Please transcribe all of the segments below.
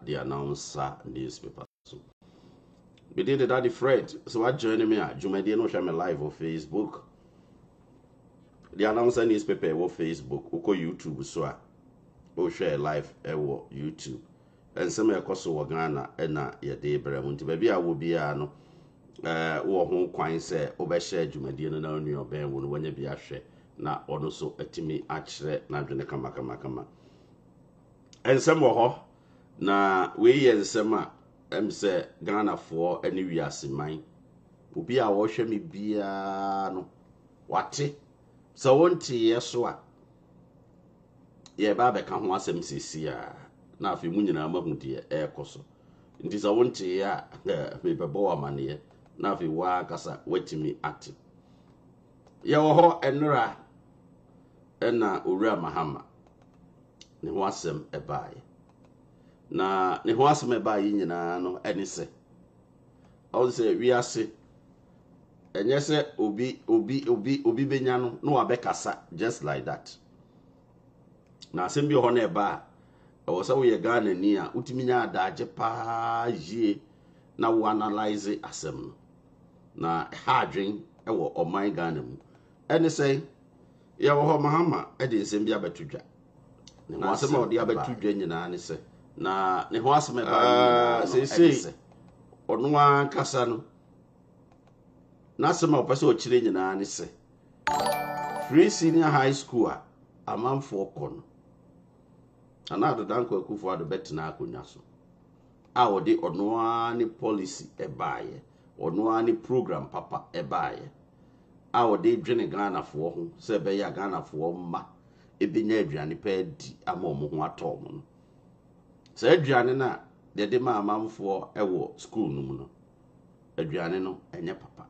the announcer newspaper. So we did it at the Fred. So I joined me at Jumadi no share me live on Facebook. The announcer newspaper on Facebook, uko YouTube so o share live on YouTube. And some of us were Ghana and ya day bremunti baby I will be no wo ho kwan say obehye Jumadi no na onu oben wo no wanya bi ahwe na ono so atimi akyere na dwene kama. And some ho na we yensem a say Ghana for any wiase man obi a wo hwe me bia no wate so wonti yeso a ye ba be ka ho asem sisi a na afi mu nyina ma hu de ekoso nti so wonti ya me bebo amane na afi wa kasa watimi ate ye wo ho enra ena owura Mahama ne ho asem ebae na ne ho asem ebae nyina no eni se o se wiase enye se obi benya no abekasa just like that na asem bi ho na eba o se wo ye Ghana ni a utimi nya adaje pa yie na wo analyze asem no na hadwen e wo oman Ghana mu eni se ya wo ho Mahama e de nsem bi abatudwa ne ho asem o de abatudwa nyina ne se na ne ho asem eba se onu an kasa no na asem o pese o kire nyina ne se free senior high school a amanfo kono anado danko akufo ado betina akonya so a wo de onu an policy ebaye onu an program papa ebaye a wo de dwene Ghana fo ho se be ya Ghana fo ma ebenya aduane pa di ama omo ho ato mo no se aduane na de ma amanfo ewo school no mu no aduane no enye papa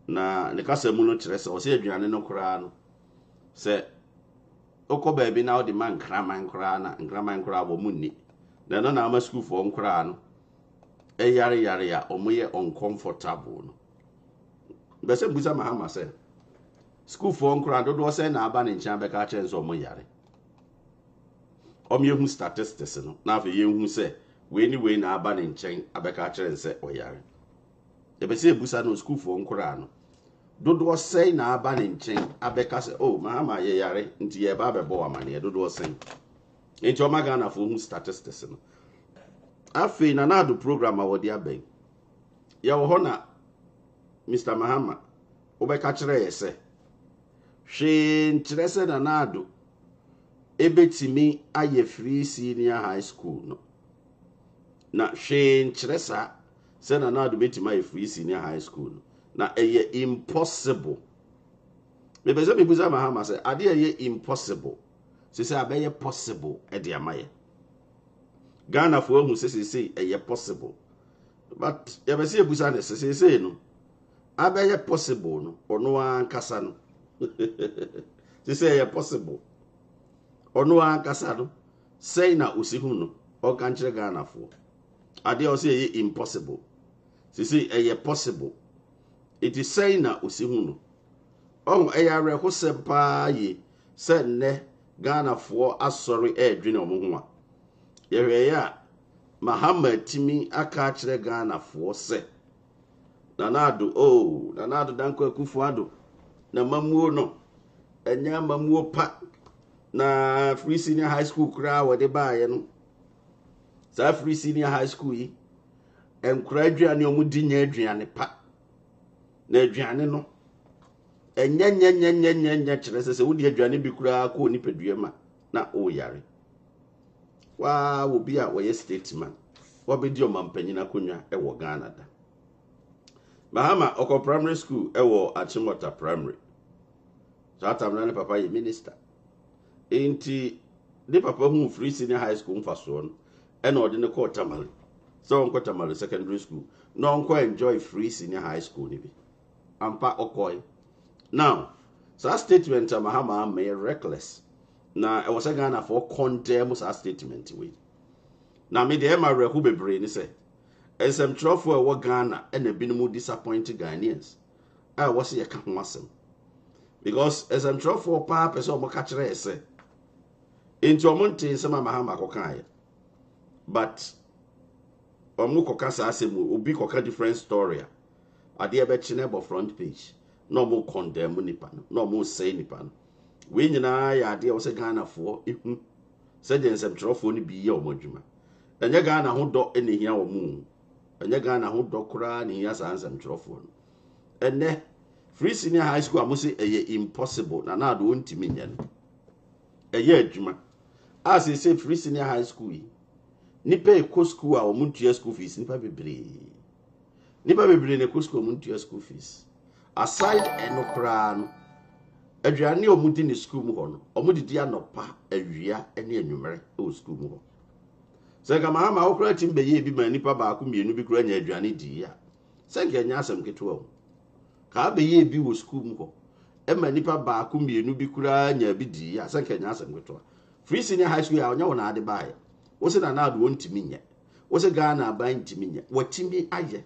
na ne kasa mu no kire se o se aduane no kura no se okoba bi na o de man kraman kura na nkraman kura bo munni na no na ama school fo nkura no yare ya omo ye uncomfortable no be se buza Mahama se school fo nkura do se na aba ne ncha be ka kire nso omo yare omo yehu statistics no na afa yehu se we na aba ne nchen abeka kire nse oyare e be se busa no school fo nkura no dodo sei na aba ne nchen abeka se oh Mahama ye yare nti ye ba bebo amane dodo sei nti o maga na fo hu statistics no afi na do program awodi aben ya wo ho na Mr. Mahama obeka kire ye se hwe nkire se na do ebetimi aye free senior high school no na hwe nkire sa se na do betimi aye free senior high school no na eye impossible maybe some people say Mahama say ade eye impossible say abeye possible e de amaye Ghana for hu say eye possible but you be say ebusa ne say no abeye possible no ono an kasa no say eye possible ono an kasa no say na osi hu no o kan kire Ghana for ade o say eye impossible say eye possible. It is saying na osihunu on eyare ho sempa ye se ne Ghana for asori edwene omo ho a yehwe ya Mahama timi aka kire Ghana for se nanado danko akufo ado na mamuo no enya mamuo pa na free senior high school kura wode baaye no sa free senior high school yi enkura aduane omu di nya aduane pa na aduane no enya kire se wodi aduane bi kura ko ni pedua ma na o yare wa obi a wo statement wo be di o mampanyina konwa e wo Ghana da Mahama oko primary school e wo Achimota primary so atamna ne papa ye minister enti de papa hu free senior high school mfaso no e na ode ne ko Tamale so onko Tamale secondary school no onko enjoy free senior high school ni bi ampa okoy now so that statement Mahama may reckless na e was a Ghana for condemn that statement we na me de ma reku bebre ni say esem trofo e wo Ghana e na binimu disappointed Ghanaians I was ye ka ho asem because esem trofo pa person mo ka kire ese enti omo ntin se Mahama ko kan but omu koka sa asem obi koka different story ade be chine bo front page no mo condemn nipa no mo say nipa no we nyina ya ade wo se Ghana fo ehu se de nsem trofo ni bi ye omodwuma enye Ghana ho do ene hia wo mu enye Ghana ho do kura ne hia sa nsem trofo no ene free senior high school amuse eye impossible na ado ontimi nya no eye adwuma as say free senior high school yi nipa eko school a omuntua school fees nipa bebre ne ko school omuntua school fees aside enokra no aduane omudi ne school mu ho no omudidi anopa awia ene anwumere o school mu ho se ka Mahama okra timbe ye bi ma nipa ba ko mienu bi kura nya aduane di ya se ka nya asem ketewa ka be ye bi wo school mu ho e ma nipa ba ko mienu bi kura nya bi di ya se ka nya asem ketewa free senior high school ya onya wona ade bae wo se na ado ontimi nya wo se Ghana ban ntimi nya watimi aye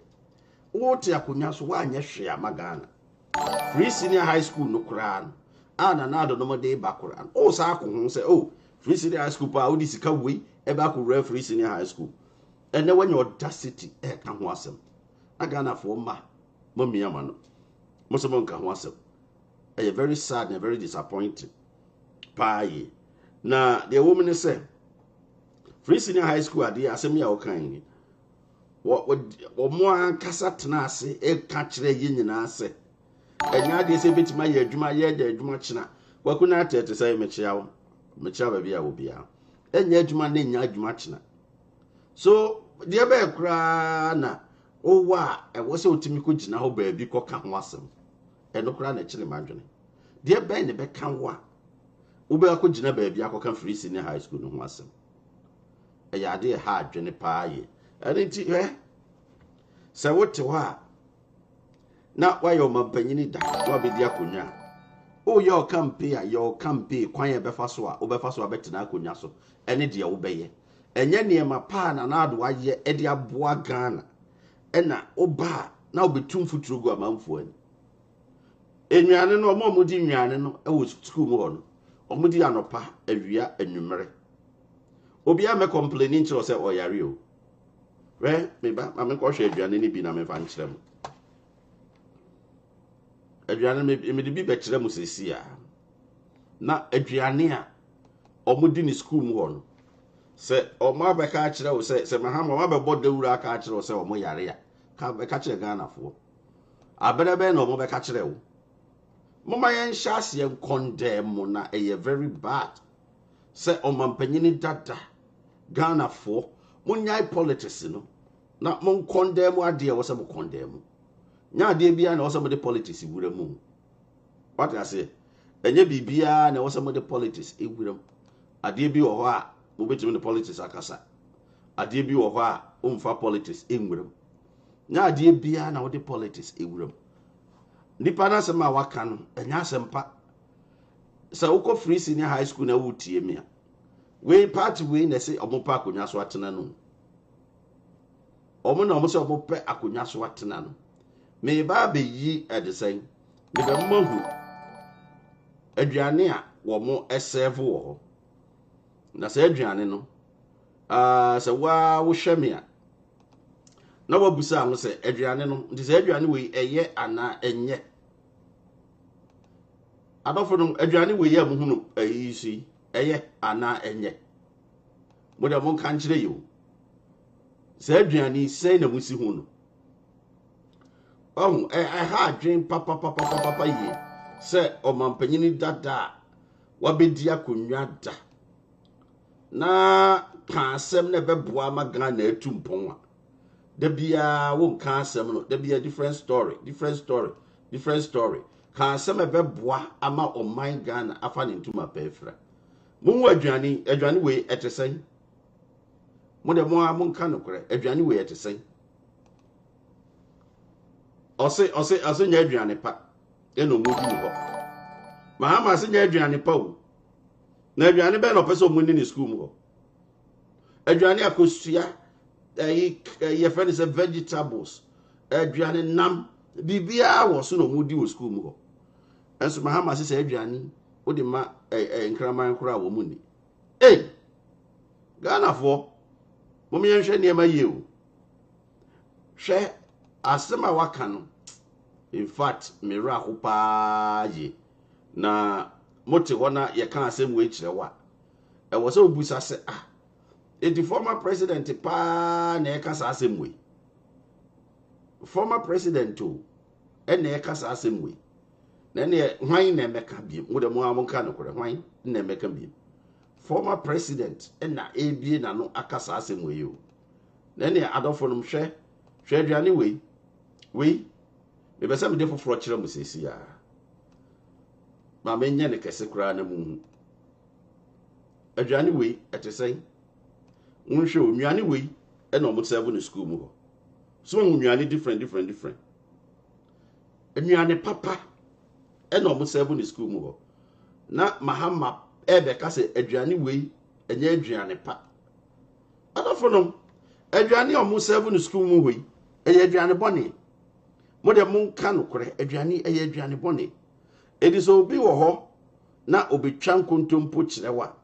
wo te akonya so wa anya hwe ama Ghana free senior high school no kura no na ado no mo de ba kura no o sa akon se o free senior high school pa o di sika we e ba ko re free senior high school ene when your audacity e ka ho asem na Ghana fo ma mamia ma no mo se mo nka ho asem e very sad and very disappointing pa ye na the woman say free senior high school ade asem ya o kan wo mo ankasa tena ase e ka kire ye nyina ase enya de se betima ye adwuma ye de adwuma kina wakuna tete sai mechia ba bia wo bia enya adwuma na enya adwuma kina so de be kra na o wa e wo se otimi ko gina ho ba bi ko ka ho asem e no kra na kire madwene de be ne be kan wa wo be ko gina ba bi akoka free senior high school no ho asem e ya de ha adwene pa ye enti se wote wa na wa yo mampanyini da wa be dia konya o yo campaign kwan ye befa so a o befa so abetena konya so ene de wo beye enye niema pa na ado aye e de aboa Ghana ena oba na obetum futuro gu amanfo ani ennuane no omudi nnuane no e wo school mu ho no omudi anopa awia anwumere obi a me complaining to say oyare o we me ba ma me ko hwe aduane ni bi na me fa nkyere mo aduane me de bi be kire mo sesi a na aduane a omudi ni school mu ho no se omo abeka kire wo se Mahama omo abebo dawura aka kire wo se omo yare ya ka be ka kire Ghana fo aberebe na omo be ka kire wo mama yen shase yen condemn na e very bad se omampanyini dada Ghana fo munyai politics no na mon condemn ade wo se mo condemn nya ade bia na wo se mo de politics wura mu what I say enye bibia na wo se mo de politics e wura mu ade bi wo ho a mo betimi de politics akasa ade bi wo ho a o mfa politics e wura mu nya ade bia na wo de politics e wura mu nipa na se ma waka no enya sempa se uko free senior high school na wutie me a we party we na se omopa akonya so atena no omo na omo se omopa akonya so atena no me ba be yi edesen me be mahu aduane a wo mo serve wo ho na se aduane no se wa wo hwe me a na wabusa ho se aduane no nti se aduane we eye ana enye adofo no aduane we ye muhunu ayisi eye ana enye mo de mo kan kire yo se aduane sei na musi hu no ha adwen papa ye se omampanyini dada wabedi akonwa da na ka asem na beboa ma Ghana atumpon a da bia wo kan asem no da bia different story ka asem beboa ama oman Ghana afa ne ntuma pefra mo aduane we etesen mo de mo nka no kore aduane we etesen ose nya aduane pa eno mo di ho Mahama se nya aduane pa o na aduane be no pese o mo ni school mu ho aduane akosua ye friend is vegetables aduane nam bibia wo so no mo di wo school mu ho enso Mahama se aduane o de ma nkraman kora wo mu ni Ghana fo mo me nhwe ne ma ye o hwe asema waka no in fact mera ho pa ye na mote hona ye kan asem we kire wa e wo se obusa se the former president pa na e ka sa asem we former president too na e ka sa asem we na ne hwan na emeka biem mo de mo amonka no kore hwan na emeka biem former president na ebie na no aka sa asem we yo na ne adofo no hwe aduane we me be se me de foforo kire mo sesi ya ma menye ne kese kura na mu aduane we etesai unhwe onuane we na omo serve no school mu ho so onuane different anuane papa na omo serve no school mu ho na Mahama ebe ka se aduane we enye aduane pa adofo no aduane omo serve no school mu ho eye aduane bone mo de mo nka no kore aduane eye aduane bone edi so obi wo ho na obetwa nkontompo kirewa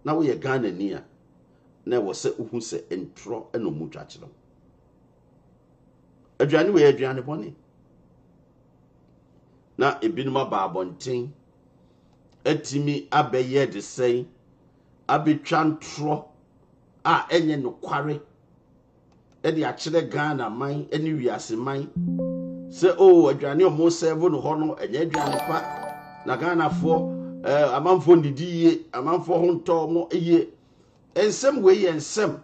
na wo ye Ghana ni a na wo se uhu se entro na mu twa kire aduane we aduane bone na ebinuma ba abonten atimi abeye de sei abetwa ntro a enye no kware edi a kire Ghana man eni wiase man se aduane omo serve no ho no enye aduane pa na Ghana fo amanfo ndidiye amanfo ho nto mo eye ensem we ye ensem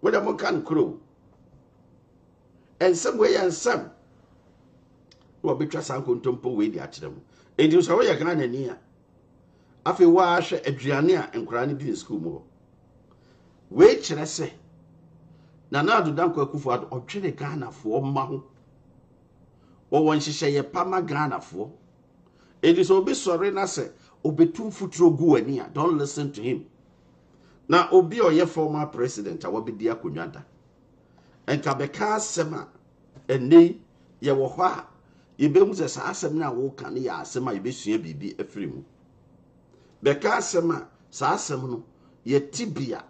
we da mo kan kro ensem we ye ensem wo betwa sanko ntompo we di akire mo edi so we ye Ghana ni a afi wa hwe aduane a enkura ne di school mo we kire se na adu danko akufo ado otwere Ghana fo ma ho wo won hihye ye pama Ghana fo edi so obi sori na se obetum futuro gu ani a don't listen to him na obi oye former president a wabedi akonwada enka beka asema eni ye wo ho a ye be mu se sa asem na wo kan ya asema ye besua bibi afiri mu beka asema sa asem no ye tibia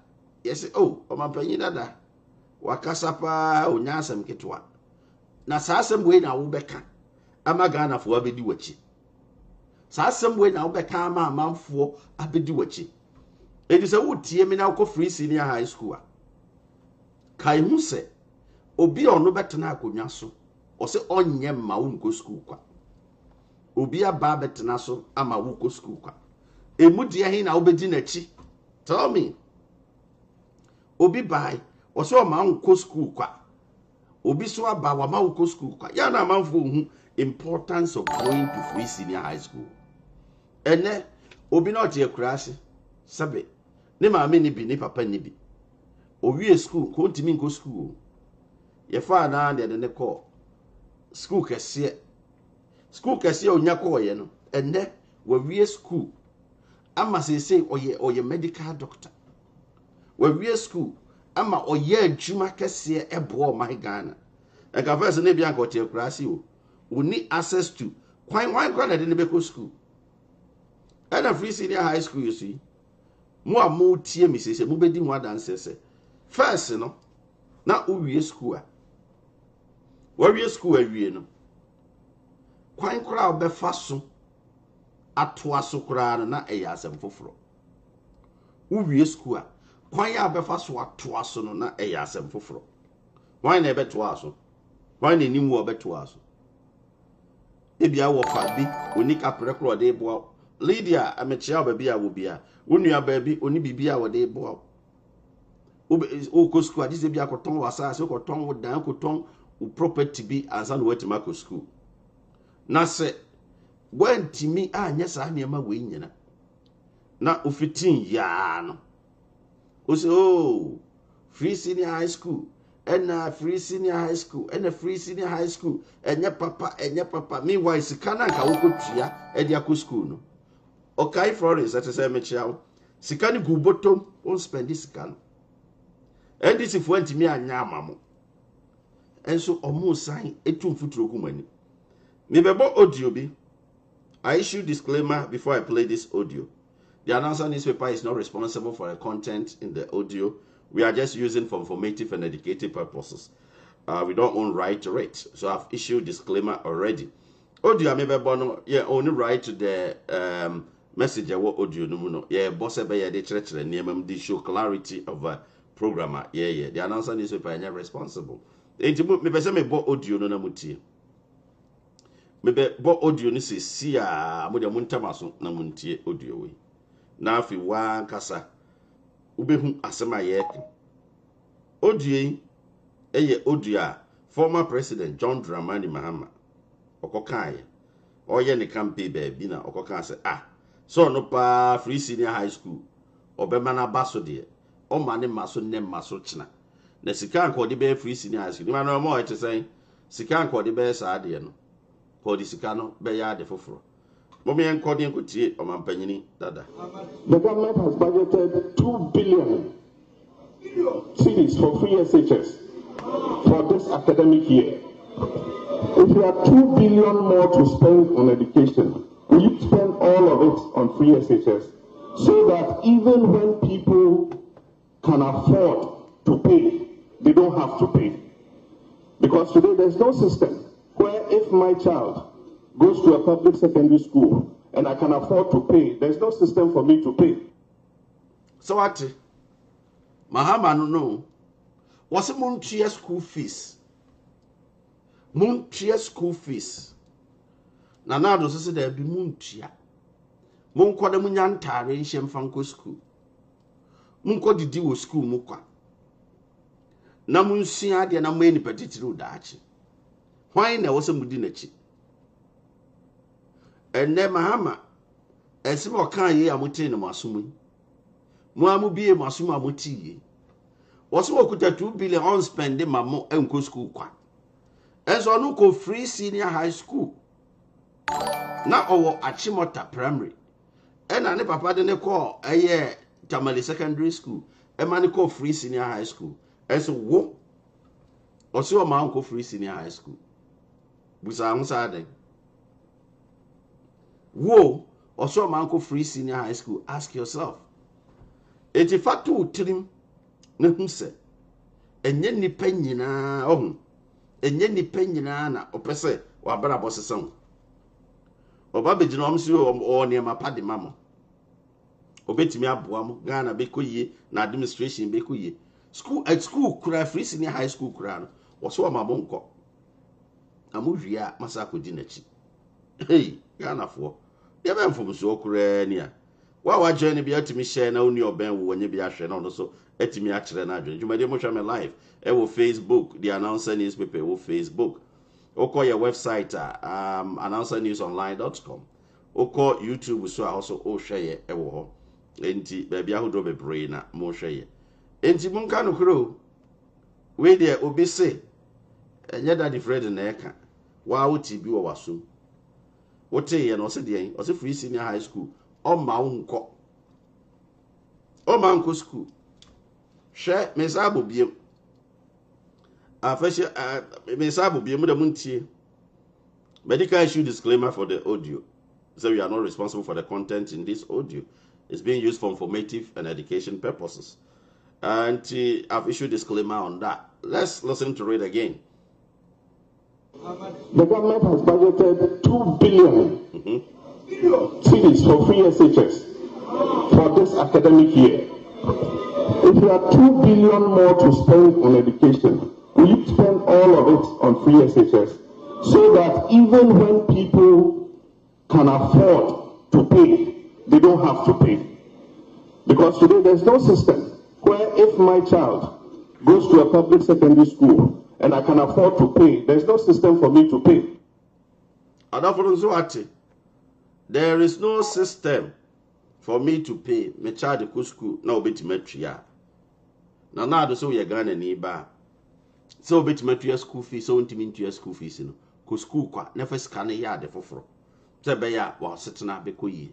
ye se omampanyi dada wakasa pa onya asem ketwa na sa asem we na wo beka ama Ghana fo abedi wachi sa asem we na wo beka ama amanfo abedi wachi edi se wo tie mi na wo free senior high school a kai hu se obi ono betena akonwa so o se onye ma wo nko school kwa obi aba betena so ama wo ko school kwa emu die hin na wo bedi na chi tell me obi bai o se o ma nko school kwa obi so aba wa ma wo ko school kwa ya na amanfo hu importance of going to free senior high school ene obi na ote akurase sabe ne maame ni bi ne papa ni bi owie school ko ntimi nko school ye fa na de ne ko school kese onya ko ye no ene wa wie school ama sese oye medical doctor wa wie school ama oye adwuma kese ebo my Ghana enka first ne bia ko te akurase o uni access to why grade de ne be ko school and a free senior high school you see mo tie mi sese mo bedi mo adanse se first no na uwie school a wawie school awie no kwan kra obefa so atoa so kra na eya asem foforo uwie school a kwan ya obefa so atoa so no na eya asem foforo why na ebetoa so why na nimu obetoa so ebia wo fa bi onika prekro de bo Lydia amechia baby a wo bia wonua baby oni bibia wo de bo o ko school adi se bia ko ton wasa se ko ton wo dan ko ton wo property bi ansa no wetima ko school na se wantimi anya sa ne ma we nyina na ofitin ya no o se free senior high school and free senior high school and a free senior high school and your papa meanwhile sikana nka wo ko tua e dia ko school no okay Florence that is mechia sikani gu bottom on spend this sikano and this if went me anya amamo enso omo san etum futuro gumani me bebo audio bi I issue disclaimer before I play this audio. The announcer newspaper is not responsible for the content in the audio. We are just using for informative and educative purposes. We don't own right to it. So I've issued disclaimer already. Audio maybe bono, yeah, only right to the message what audio no. Yeah, boss ebe yeah, they church the name they show clarity of a programmer. Yeah. The announcer newspaper responsible. Enti me pese me bo audio no na mutie. Me be bo audio ni se si a mo de montamaso na muntie audio we. Na afi wa kasa. Ubehu asema yeke. Audio eye audio former president John Dramani Mahama okokaye oye ne campaign baby na okoka say so no pa free senior high school obema na baso de o ma ne maso ne maso china na sika anko de be free senior high school ma no mo e say sika anko de be sa de no ko di sika no be ya de foforo mo me enko de enkotie o mampanyini dada. The government has budgeted 2 billion cedis for free SHS for this academic year. If you have 2 billion more to spend on education, will you spend all of it on free SHS so that even when people can afford to pay, they don't have to pay? Because today there's no system where if my child goes to a public secondary school and I can afford to pay, there's no system for me to pay. So what? Mahama no. Was a Munchia school fees? Munchia school fees. Nanado says there be Munchia. Munko de Munyantare in Shemfanko school. Munko didi wo school mukwa. Na munsia de na many petitiru dachi. Why na was a mudinachi? And then Mahama, as if I can't hear Amutin Masumi. Muamu be a Masuma Muti. Was what could 2 billion on spending my mo enko school kwa. And so no go free senior high school. Now our Achimota primary. And I never papa de call a year Tamale secondary school. A man call free senior high school. And so wo or so a man call free senior high school. With our side. Wo or so a man call free senior high school. Ask yourself. 85 trim. Na hu se enye nipa nyina ohun enye nipa nyina na opese wa bra bosesam oba begina omsi o ne mapa de mamo obetimi aboa mo Ghana be koyie na administration be koyie school at school kura free senior high school kura no wo so ma mo nko amuhwia masako di nachi hey Ghana fo ye be mfom so kura ni a wa join be atimi share na oni oben wo nye be ahwe na no so etimi akire na adwen jumade mo hwa me live e wo Facebook the announcer newspaper wo Facebook oko your website announcernewsonline.com oko YouTube so also o hwe e wo ho enti ba bia hodo bebre na mo hwe enti mo nka no kro we there obi say enye daddy Fred na eka wa wo ti bi wo waso wote ye no se de o se free senior high school o ma unko school she mesabo biem afashe mesabo biem da muntie medical issue disclaimer for the audio so we are not responsible for the content in this audio. It's being used for informative and education purposes, and I've issued disclaimer on that. Let's listen to it again. The government has budgeted 2 billion cedis for free SHS for this academic year. If you have 2 billion more to spend on education, will you spend all of it on free SHS so that even when people can afford to pay, they don't have to pay? Because today there's no system where if my child goes to a public secondary school and I can afford to pay, there's no system for me to pay. There is no system for me to pay. Me child go school na obetimetria. Na do so ye Ghana ni ba. So obetimetria school fees so ntimi ntua school fees no. Ko school kwa na fa sika na ya de foforo. Se be ya wa setena be koyi.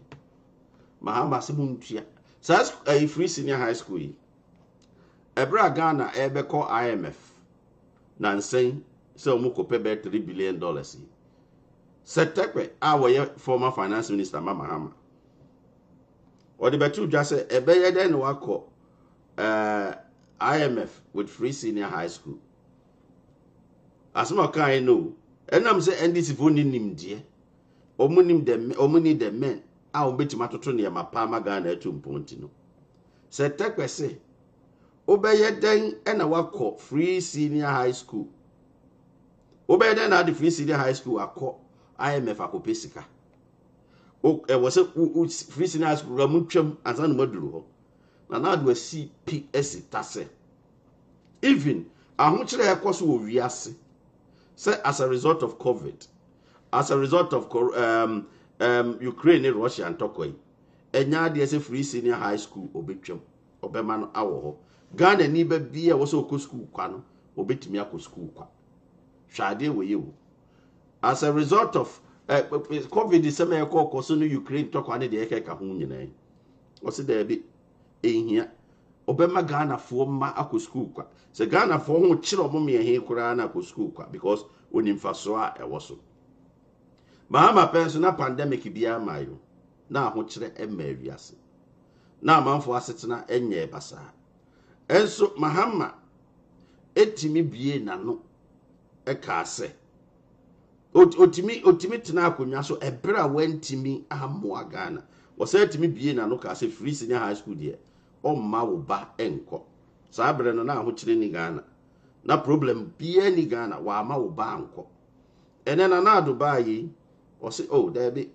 Mahama se muntua. Sa free senior high school yi. Ebra Ghana ebeko IMF. Na nsen se omukope be $3 billion yi. Setekwe our former finance minister Mahama. Or the betu just say ebeye den wako IMF with free senior high school. Asma kind no. And I'm saying NDC for nim dear. Omunim the men. I'll bet to matoto near my palma Ghana to Pontino. Said Tekwe say, Obey then and a walk free senior high school. Obey then at the free senior high school I call IMF Akopesika. Oh, it was a free senior high school Ramuchum as an modulu. And now do a CPS tase. Even a much there course will reassay. Say as a result of COVID, as a result of Ukraine, Russia, and Tokyo, and now there's a free senior high school obitrum, Obeman Awo. Ghana nibe be a was oko school kwano, obitimiako school kwa. Shade with you. As a result of COVID, is some call concerning Ukraine, Tokyo, and the Eka Kahun. What's it there be in here? Obema Ghana for ma ako school kwa. Se Ghana for ho chiro mo me he kura na ako school kwa because onim faso a ewoso. Mahama penso na pandemic bia mayo. Na ho chire emawiase. Na amanfo asetena enye basa. Enso Mahama etimi bie nano eka se. Otimi tena akonwa so ebra wantimi amoa Ghana. Wo se etimi bie nano ka se free senior high school there. Oma wo ba enko saa bre no na ho kire ni Ghana na problem bia ni Ghana wa ma wo ba anko ene na na do ba yi o se oh there be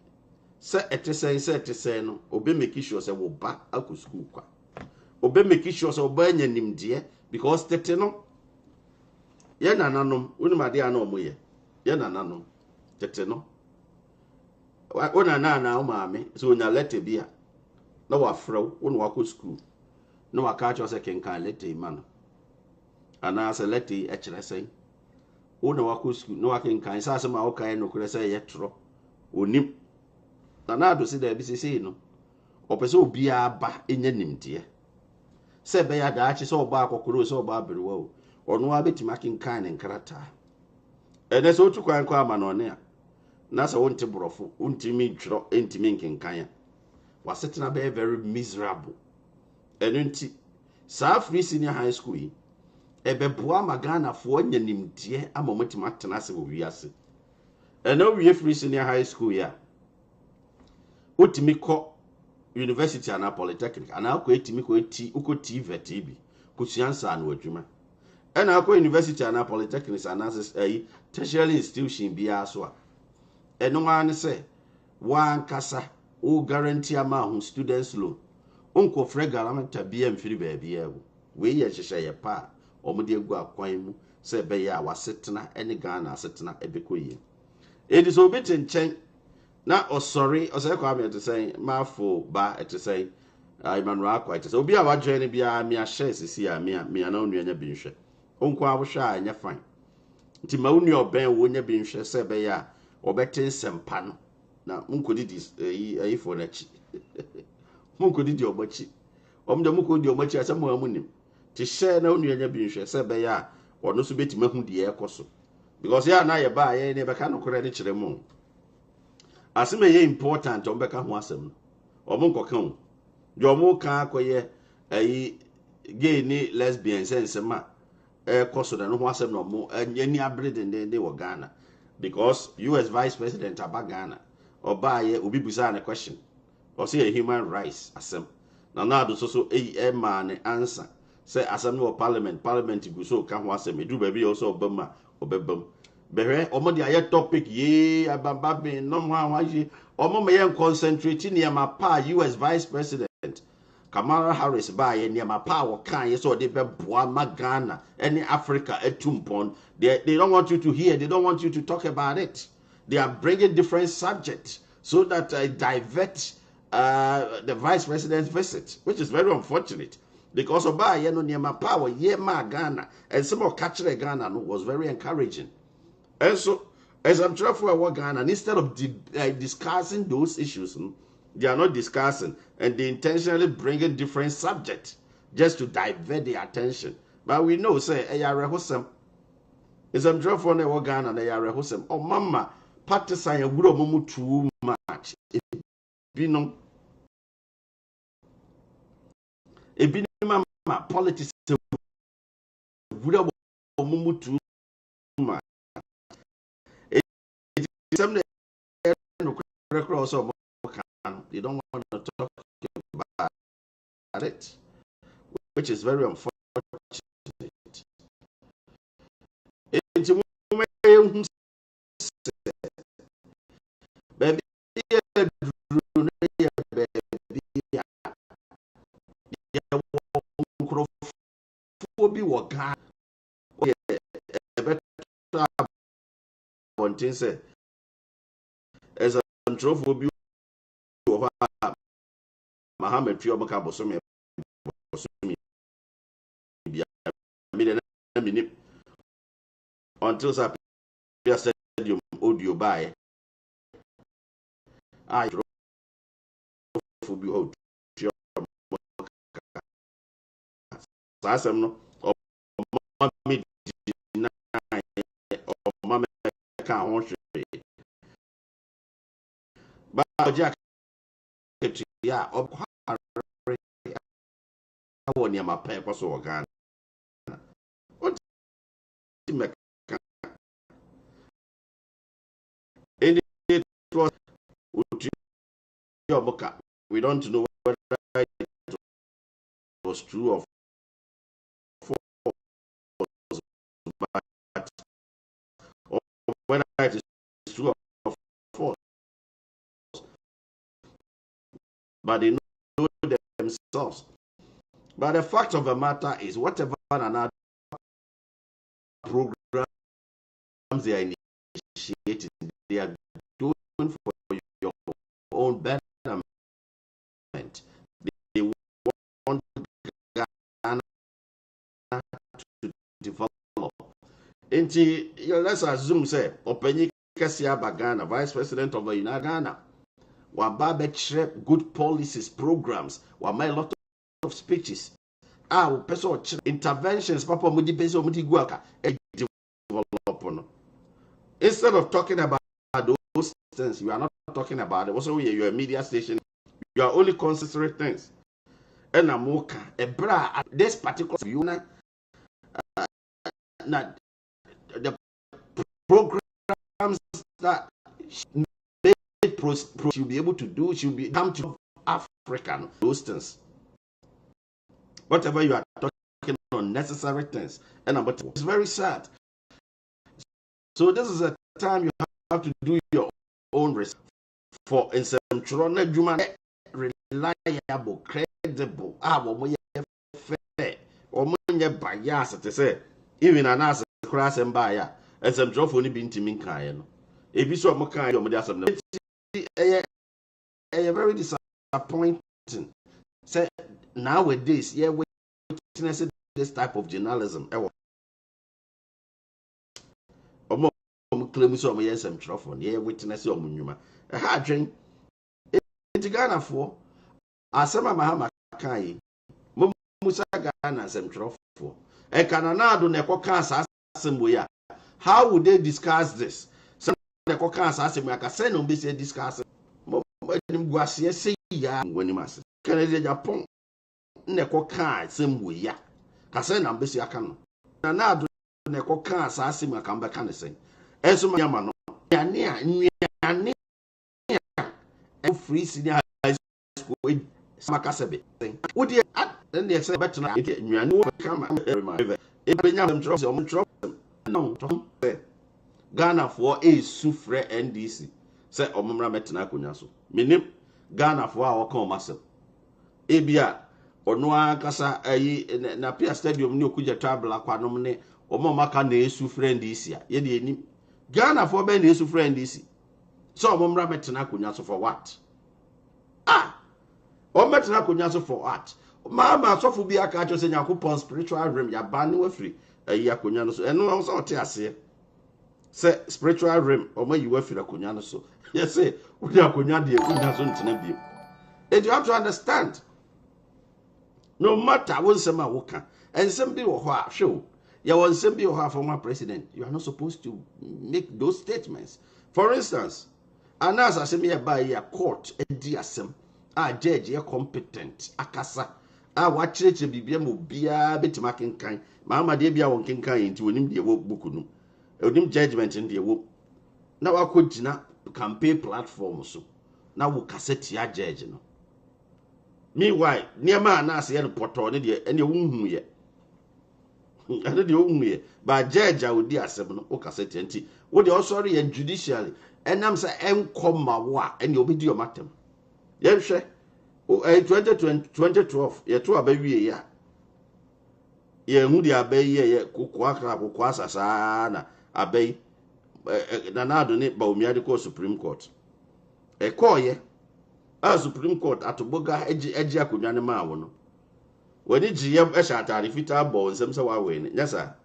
se etesen no obe make sure se wo ba akọ school kwa obe make sure se wo ba nya nimde because tete no ye nananom unimade ana omo ye nananom tete no ona na o maame so nya letter bia na wa frew wonu akọ school no wakacho se kenkan lete man ana se lete e kire sen wona wako school no wakenkan sa se ma wo kan no kure se yetro onim na do se da bi se no opese obi aba enya nimde se be ya da achi se oba akokoro se oba aberewa o ono abetima kenkan ne nkrata ene se otu kwan kwa ama no ne a na se wonte brofo untimi twro entimi kenkan ya wasetena be very miserable. Enunti sa free senior high school yi ebeboa magana fo nya nimtie amomatima tena se wo wiase eno wie free senior high school ya otimi ko university ana polytechnic ana ko etimi ko eti uko TVET bi ko siansa na adwuma ena ko university ana polytechnic ana tertiary institution bia so a eno wan se wan kasa o guarantee ama students loan onko fregalamenta bia mfiri baabi awu we ye hyehye ye pa omode egu akwan mu se be ya wasetena ene Ghana asetena ebekoye edi so bit nchen na osori ose kwa me to say mafo ba to say Emmanuel akwa to say obi a wa join bia me a share sisi a me na onu anya bi nhwe onko abhwe anya fine nti ma unu oben wo nya bi nhwe se be ya obete sempa no na unkodi dis for na chi munkodi di omachi omde munkodi omachi asamo amunim ti share na onu anya bi nhwe se be ya ono so betima hu di ekoso because ya na ye ba ye ne be ka no kore ne kire mu aseme ye important o be ka ho asem omunko kan jo mu ka akoye gay ni lesbian sense ma ekoso da no ho asem no mu ani abrede de wo Ghana because US Vice President aba Ghana oba ye obi busa na question or say a human rights asem na do so man answer say asem no parliament go so ka ho asem edu ba bi also obama obebam behwe omode aye topic ye abamba be no ho awaje omo ye concentrate ne ma pa US Vice President Kamala Harris ba ye ne ma pa wo kan ye so de be boa ma Ghana any Africa etumpon they don't want you to hear, they don't want you to talk about it. They are bringing different subjects so that divert the Vice President's visit, which is very unfortunate because Oba ye no near power ye ma Ghana and some of catching Ghana was very encouraging. And so as I'm trying for our Ghana, instead of discussing those issues, they are not discussing and they intentionally bringing different subjects just to divert the attention. But we know say is I'm trying for our Ghana they are rehosem. Oh mama partisan wuro mumu too much. Ebinom mama politics wuro mumu too much. some also they don't want to talk about it, which is very unfortunate. Baby, be what kind say as a control be Mahama Triomaka Bosomi until Stadium audio by I drove for behold. Sassam or mommy deny or mamma can't but Jack, yeah, of one near my papers or gun. What in it was your book? We don't know whether it was true or false, but whether it is true or false. But they know themselves. But the fact of the matter is, whatever another programs they are initiating, they are doing for your own betterment. They want Ghana to develop. Let's assume, say, Openyi Kesia Bagana, Vice President of the United Ghana, Wababe good policies, programs, Wama a lot of speeches. Interventions, Papa Mudi Peso Mudi Guaka, develop. Instead of talking about those things, you are not talking about it. Also, you're a media station, you are only considering things. And this particular view, the programs that should be able to do should be come to African those things. Whatever you are talking on necessary things, and it's very sad. So this is a time you have to do your own research for instance, reliable, credible, fair, bias to say even an answer class and buyer, and some drop only been to Minkayan. If you saw Mokai or Mediasam, very disappointing. Say nowadays, yeah, witnessing this type of journalism. Claim some yes, I'm trophy, yeah, witness your munuma. A hard drink. Into Ghana for Asama Mahama Kai, Musa Ghana, some trophy. A Cananado Necoca Assembly. How would they discuss this? Some Necoca Assembly, I send on this discuss. Guasia say, ya, when you must. Canada Japon Necoca Assembly. Casen Ambassia Cano. Nanado Necoca Assembly, come back and say. Eso Yamano, Yania, free senior high school with Makasabe. Would you add? Then they say better not get you know come and if Benyam drops your drop no Ghana for a Sufre NDC. Say Omra Metina Kunyaso. Minim Ghana for our commercial. Ebia or no Casa na Pia Stadium no Kuja Tabla Quanomne or Momaka ne Sufre NDC. Yedi Ghana for Ben is friend DC. So Momra Metina Kunyaso for what? Or Metina Kunyaso for what? Mahama so be a catch us in Yakupon spiritual realm, ya ban free a Yakunyano, and no one saw Tiasia. Say spiritual realm, or may you were free a Kunyano so. Yes, say, we are Kunyadi, and you have to understand. No matter what some are and some people who are show. You want somebody who have former president. You are not supposed to make those statements. For instance, Anas Asemia by a court, a DSM, a judge, a competent, a casa, a watch it to be a bit marking kind. Mamma Debia won't kind into an India book, a judgment in the woke. na wakɔgyina campaign platform so na wo cassette ya judge no meanwhile niema na ase ye no poto ne de ene wonhu ye ene de wonhu ye ba judge a odi asem no wo cassette nti wo de osori ye judicially enam say enkoma wo a ene obedi o matem ye hwe 2012 ye to abawie ya ye hu de abayi ye kokwa asasa na abayi na do ne ba omiade ko Supreme Court koye a Supreme Court atoboga eji akonwa ne ma wo no wani jiye atare fita bo nsem se wa we ne nyasa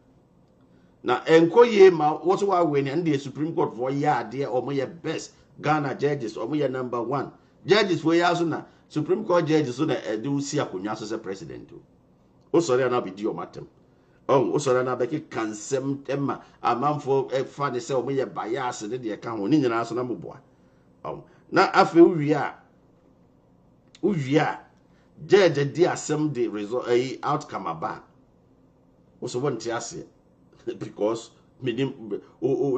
na enkoye ma wo so wa we ne and the Supreme Court for ya ade o mo ye best Ghana judges o mo ye number 1 judges for ya so na Supreme Court judges so na de usi akonwa so se president o sori na bi di o matem o sori na be ke kansem tema amanfo fa ne se o mo ye bias ne de ka ho ni nyina so na mo boa na afi uwia judge di asem the result outcome aba so won ti ase because minim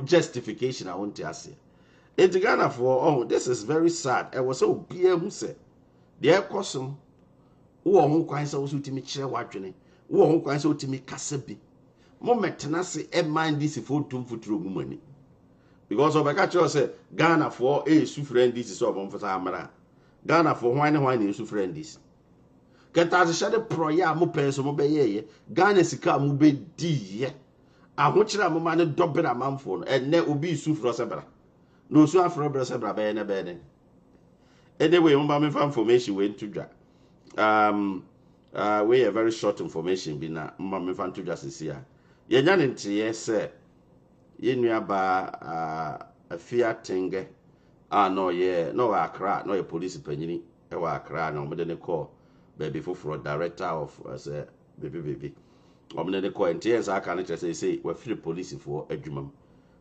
justification I want to ase in Ghana for this is very sad I was so bia hu se de ekosom wo ho kwan se wo so timi kire wadwene wo ho kwan se wo timi kasa bi mo metena se e mind this for tumfuturo gumani because obeka cho say Ghana for su friend this so obon fata amara Ghana for why su friend this keta se shade proya mo penso mo beyeye Ghana sika mo be di ye ahokyere mo ma ne dobere amanfo no enne obi su fro sebra no su afro bra sebra be ne be ne anyway mo ba me fa information we ntudwa we a very short information bi na mo me fa ntudwa sisia ye nya ne ntiye se ye nua ba afia tenge no ye no Accra no ye police panyini e wa Accra na mo de ne call baby for director of say baby omne de call ntiye sa aka ne say we free police for adwumam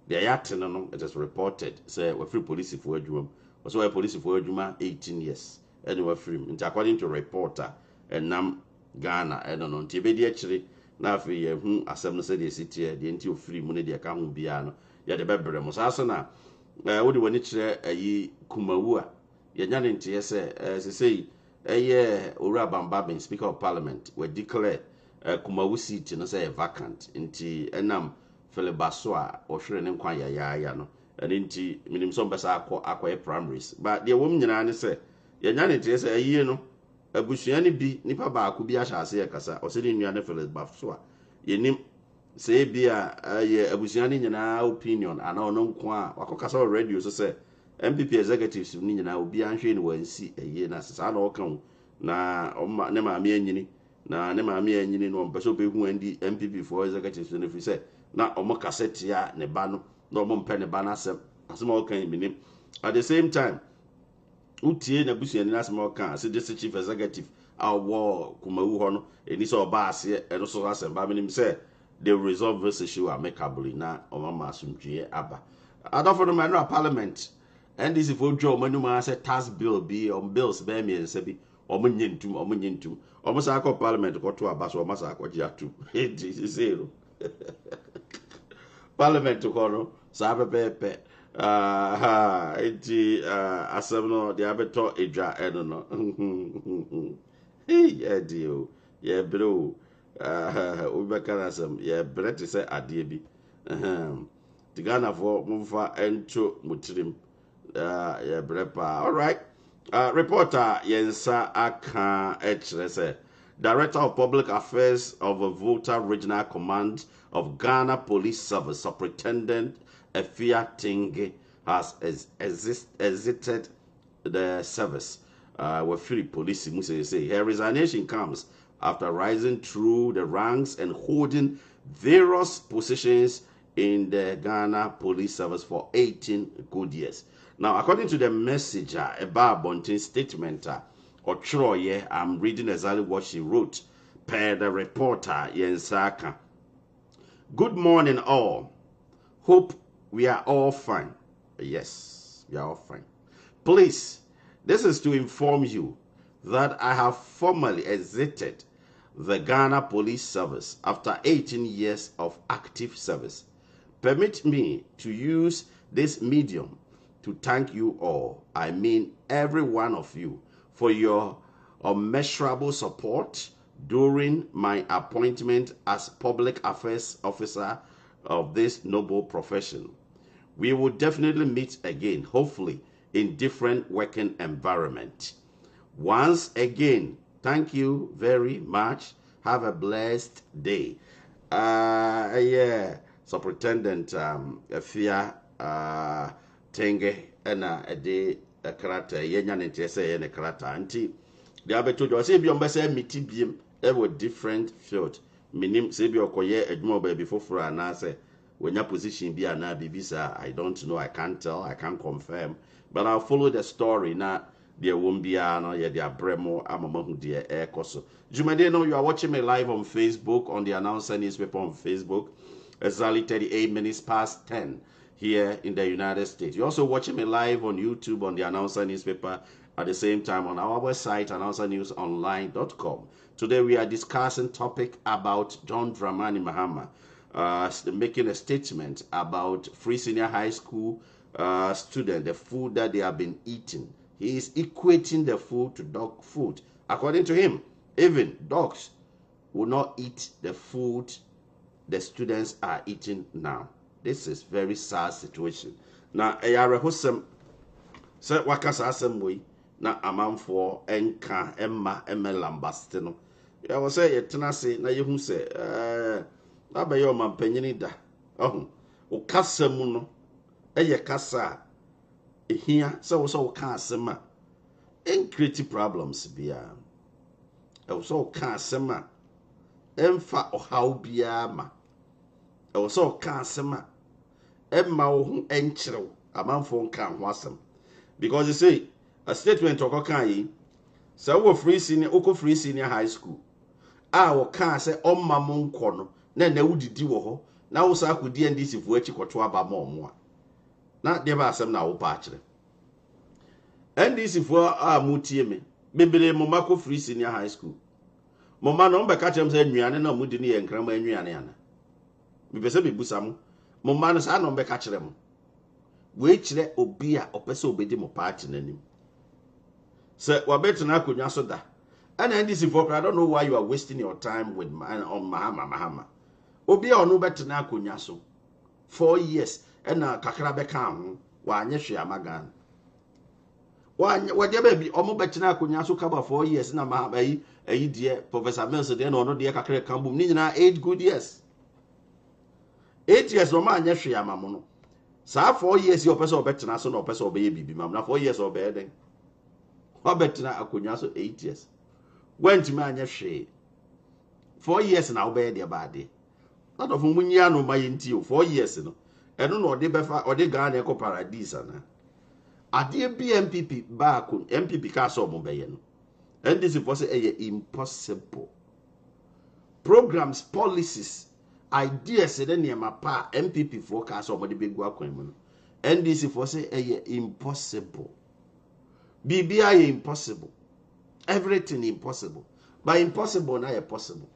the yatin no it is reported say we free police for adwumam so we police for adwuma 18 years anyway free nti according to reporter enam Ghana no nti be di akire na afi ye hu asem no say the city de nti ofiri mu ne de ka hu bia no ye de bebre mo sa so na wo de woni kire ayi kumawu a ye nya ne nti say say Ora Bambabin, Speaker of Parliament, we declare Kumawu seat no say vacant. Inti enam Felibaswa or Shrenem Kwaya no. And inti minim some besa akwa primaries. But the woman yana say, Yanani say a year no, a bushiani bi nipa ba kubi asha say kasa, or sitting yana Felibaswa. Ye nim say be a bushiani yana opinion, and no kwa, wakokasa radio so say. MPP executives ni nyina obi anhwe ni wansi eye na sesa na okan na ne maame anyini na ne maame anyini no mpeso be hu andi MPP for executives no fi say na omo cassette ya ne ba no na omo mpe ne ba na asem okan minim at the same time utie na busuani na asem okan as the chief executive awo kumawu ho no eni so oba ase eno so asem ba minim say they resolve this issue amicably na omo masumtwe aba adofo no man no parliament and this if ojo manuma say tax bill be on bills be me say bi omunyentum omo sa akọ parliament ko to aba so omo sa akọ gia tu zero parliament ko no sa pepe asem no de abeto edwa eno no dio ye bro ubekana asem ye brete say ade bi the Ghana for mumfa ento mutirim yeah, brepa. All right. Reporter Yensa Aka Echrese, Director of Public Affairs of the Volta Regional Command of Ghana Police Service, Superintendent Efia Tinge, has exited the service. With free police, say her resignation comes after rising through the ranks and holding various positions in the Ghana Police Service for 18 good years. Now, according to the messenger, about Bontin's statement, or Troye, I'm reading exactly what she wrote, per the reporter, Yensaka. Good morning, all. Hope we are all fine. Yes, we are all fine. Please, this is to inform you that I have formally exited the Ghana Police Service after 18 years of active service. Permit me to use this medium to thank you all. I mean every one of you for your unmeasurable support during my appointment as public affairs officer of this noble profession. We will definitely meet again, hopefully in different working environment. Once again, thank you very much. Have a blessed day. Yeah, Superintendent Afia Tenge a day a character, Yenyan and Tessa and a character. Auntie, the abeto do say be on bese meeting beam ever different field. Minim say be okoye edmo baby for an answer. When your position be an bibisa, I don't know, I can't tell, I can't confirm. But I'll follow the story now. There won't be no yeah, there bremo amamu dear air coso. You may know you are watching me live on Facebook on the announcer newspaper on Facebook. Exactly 38 minutes past 10 here in the United States. You're also watching me live on YouTube on the announcer newspaper at the same time on our website announcernewsonline.com. Today we are discussing topic about John Dramani Mahama making a statement about free senior high school student, the food that they have been eating. He is equating the food to dog food. According to him, even dogs will not eat the food the students are eating now. This is very sad situation. Now, ayare hosem se wakasa asem we na amanfo enka emma emelambaste no. Ya wo se yetena se na yehu se na be yo mampanyini da. Ohun, o kasa mu no eye kasa ehia se wo so ka asem a en create problems bia. E wo so ka asem a emfa ohaw bia ma. E wo so ka asem a emma wo hu enkyrew amanfo nka ho asem. Because you say a statement to kan yi say wo free senior high school wo kan say omma mo nko no na wudidi wo ho na wo sa akodi ndc fu achi kwoto aba ma omo a na de ba asem na wo pa akire ndc fu mutie me bebere mo mako free senior high school mo ma no mbe ka chem say nnuane na mudi ne ye nkrama nnuane ana me pese be busa mo ma no sa no mbe ka kire mo we kire obi a opese obedi mo party nanim se wabetena akonya so da and ndc for I don't know why you are wasting your time with on Mahama obi a onu betena akonya so 4 years and kakra beka ho wa anye hwe amagan wa de ba bi omo betena akonya so kaba 4 years na Mahama yi de Professor Mills de na ono de kakra kambum ni nyina 8 good years 8 years no ma anye hwe amamo no sa 4 years you person betena so na person obeye bibi mam na 4 years obeye den obetena akonya so 8 years went me anya hwe 4 years na obeye de baade not of munya no mayenti o 4 years no eno no ode befa ode Ghana eko paradise na ade BMPP ba ko MPP ka so mo beye no and this for say impossible programs policies ideas de ne ma pa MPP for ka so mo de begu akwan mu no NDC for say impossible bibia impossible everything impossible but impossible na possible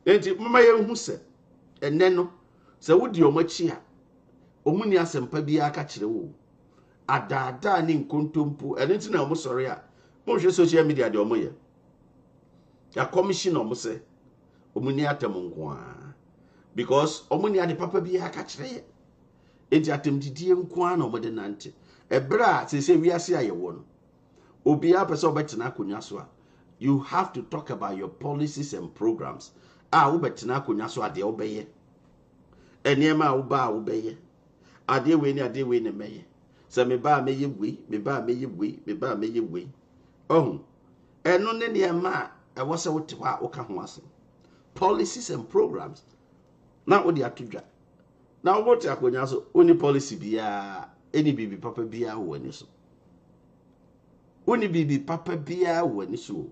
enti mama ye hu se enne no se wodi omachi a omuni asempa bia aka kire wo adada ni nkontompo ene nti na omo sori a mo hwe social media de omo ye ya commission omo se omuni atem nko a because omuni ade papa bia aka kire ye enti atem didie nko a na omo de nante ebra se wiase ayewo no obia pese obetena akonya so a you have to talk about your policies and programs obetena akonya so ade obeye eniema obeye ade we ne meye se me ba meye we ohun eno ne niema ewo se wote wa woka ho ase policies and programs na odi atodwa na wote akonya so oni policy bia eni bibi papa bia wo ni so oni bibi papa bia wo ni so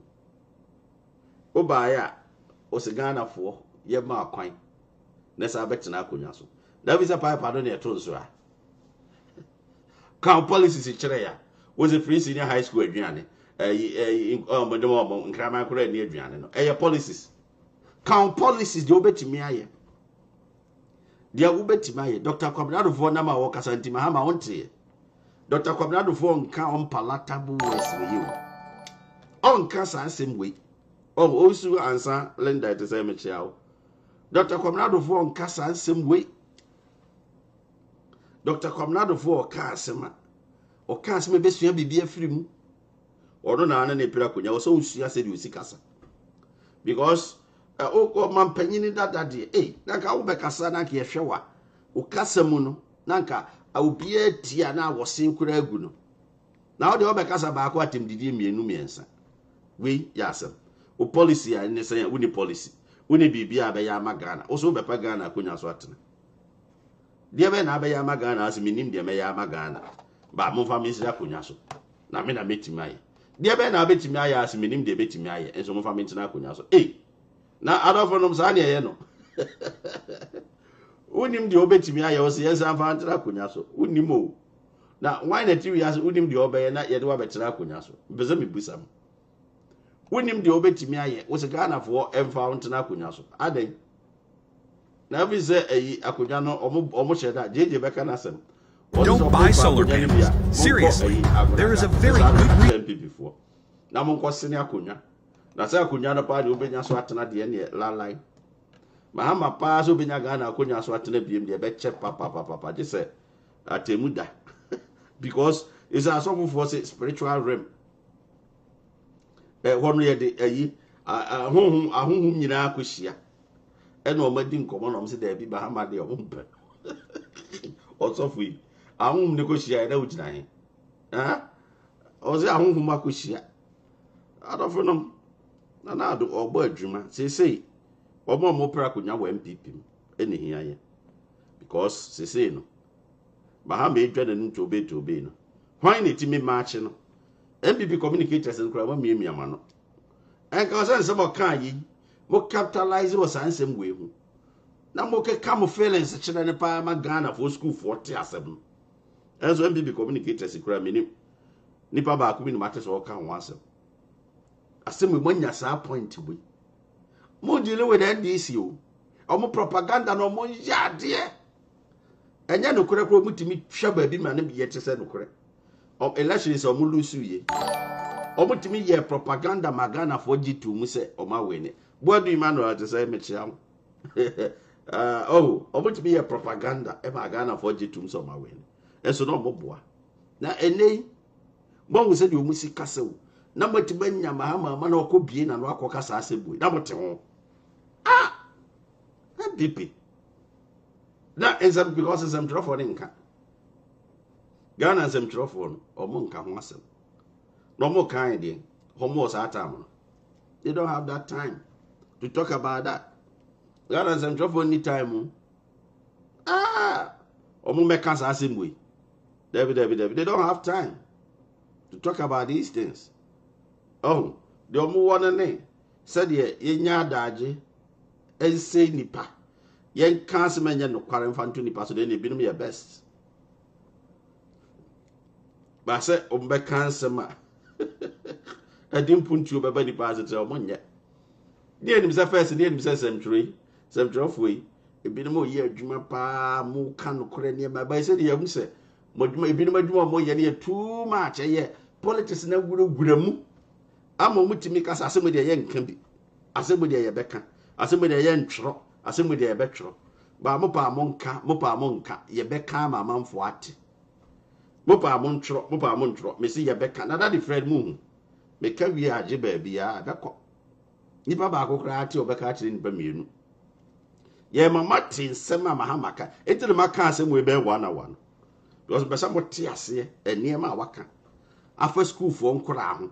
obaya osigana fo ye ma akwan na sa betena akonya so da visa pipe do na eto nso a kan policies kire ya was a free senior high school aduane nkrama kora ni aduane no policies kan policies de obetimi aye dia ubetima ye Dr. Kwabnado for na ma wo kasa nti Mahama wonte Dr. Kwabnado for nka on palatable ways with you on kasa same way also answer Linda to say me chiao Dr. Kwabnado for nka same way Dr. Kwabnado for kasema o kasema besua bibia firi mu ono na ana ne pira konya wo so usua se di usikasa because o man panyini dadade na ka wo bekasa na ka yehwewa o kasa mu no na ka obia tia na wo sen kura agu no na wo de wo bekasa ba ko atem didi mienu miensa we yasem o policy a ne say we policy we ne bibia be ya magana o so be pa Ghana konya so atena de be na be ya magana as minim de me ya magana ba mo fa me sira konya so na me na metimai de be na betimi aye as minim de betimi aye enso mo fa me ntina konya so na adofonom sa na ye no unim de obetimi aye o se yensa fa ntina konya so unim o na why na tiwi as unim de obeye na ye de wa betira konya so beze me busam unim de obetimi aye o se Ghana fo emfa ntina konya so aden na bi se akonya no omo sheda jeje beka na sem. Don't buy solar panels. Seriously, there is a very good reason before. Na mon kwasene akonya. Na say akonya no pa de obenya so atena de ne lalai. Mahama pa so obenya Ghana akonya so atena biem de be che papa je say atemuda. Because it's a sort of spiritual realm. One ye de ahunhum nyina akohia. E no madi nkomo no mse da bi Mahama de ompe. Osofu ahunhum ne kohia na ugina he. Ozi ahunhum akohia. Adofonom na ado ogbo adwuma sei omo mo pra konya wa MPP ene hia ye because sei no Mahama edwa na nto be no why na timi march no MPP communicators nkura ma miama no enka say se mo kan yi mo capitalize wo sansem we hu na mo ke kam feelings kire ne pa ma Ghana for school 40 asem enso MPP communicators nkura mini nipa ba ko bi no mate so kan ho asem asem mo nya sa point we mo deal with NDC o omo propaganda no mo yade enya no kure mutimi hwa ba bi ma ne bi ye tese no kure o election is omo lusu ye omo timi ye propaganda magana for G2 mu se omo awene bodu Emmanuel to say me chiam omo timi ye propaganda e magana for G2 mu se omo awene eso no mo boa na enei mo hu se de omo sikase o na matibanya Mahama ma na okobie na no akokasa asebu na mote ho MPP na exam because exam trofo ne nka Ghana exam trofo no omo nka ho asem no mo kan de homo sa time they don't have that time to talk about that. Ghana exam trofo any time omo meka sa asembu they don't have time to talk about these things. Oh, the omo one ne said ye nya adaje ense nipa yen kanse menya no kware mfanto nipa so de ne binum ye best ba se ombe kanse ma edim puntu beba nipa se te omo nye de enim se first de enim se semtro foi ebinum o ye adwuma pa mu ka no kore ne ba se de yam se modwuma ebinum adwuma mo ye ne too much ye politics na guramu ama mutimi kasa asemu de ye nka bi asemu de ye beka asemu de ye ntro asemu de ye betro ba mo pa mo nka ye beka ma manfo ate mo pa mo ntro me si ye beka na that friend mu me ka wi age ba bia beko nipa ba akokra ate obeka ate nipa mienu ye mama tin sema Mahama ka etire maka asemu e be 1 because be some tie ase eniema awaka afa school for nkora ho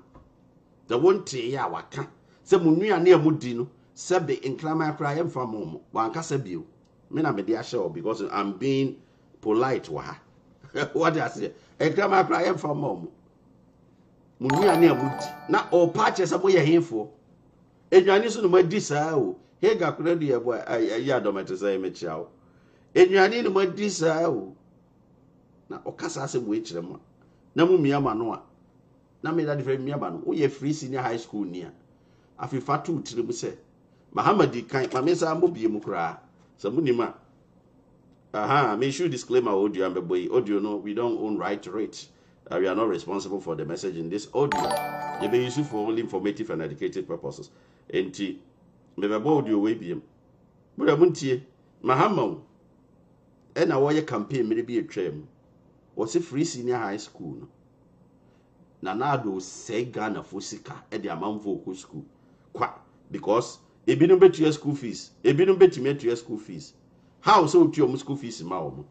the one tea ya waka se munua na amudi no se be nkrama akra ye mfa momo wanka se bio me na me dey share because I'm being polite wa ha what I say nkrama akra ye mfa momo munua na amudi na o patche se boye hemfo enwani so no madi saa o hega kura de ye bo ya domete say me chiao enwani no madi saa o na okasa se bo e kire mo na mu miama no a na me that friend miaba no we free senior high school nia afifa tu tire mu se Mahama di kan ma me sa mbobie mu kra sa munima Make sure disclaimer audio and boy audio no, we don't own right to it. We are not responsible for the message in this audio. You may use it for only informative and educative purposes. Enti me audio we be. But amuntie Mahama and our campaign may be a tram. Was a free senior high school. Nanado say Ghana for sika at the amount for school. Qua because a bit bet your school fees, a bit bet you met your school fees. How so to your school fees in Mahama?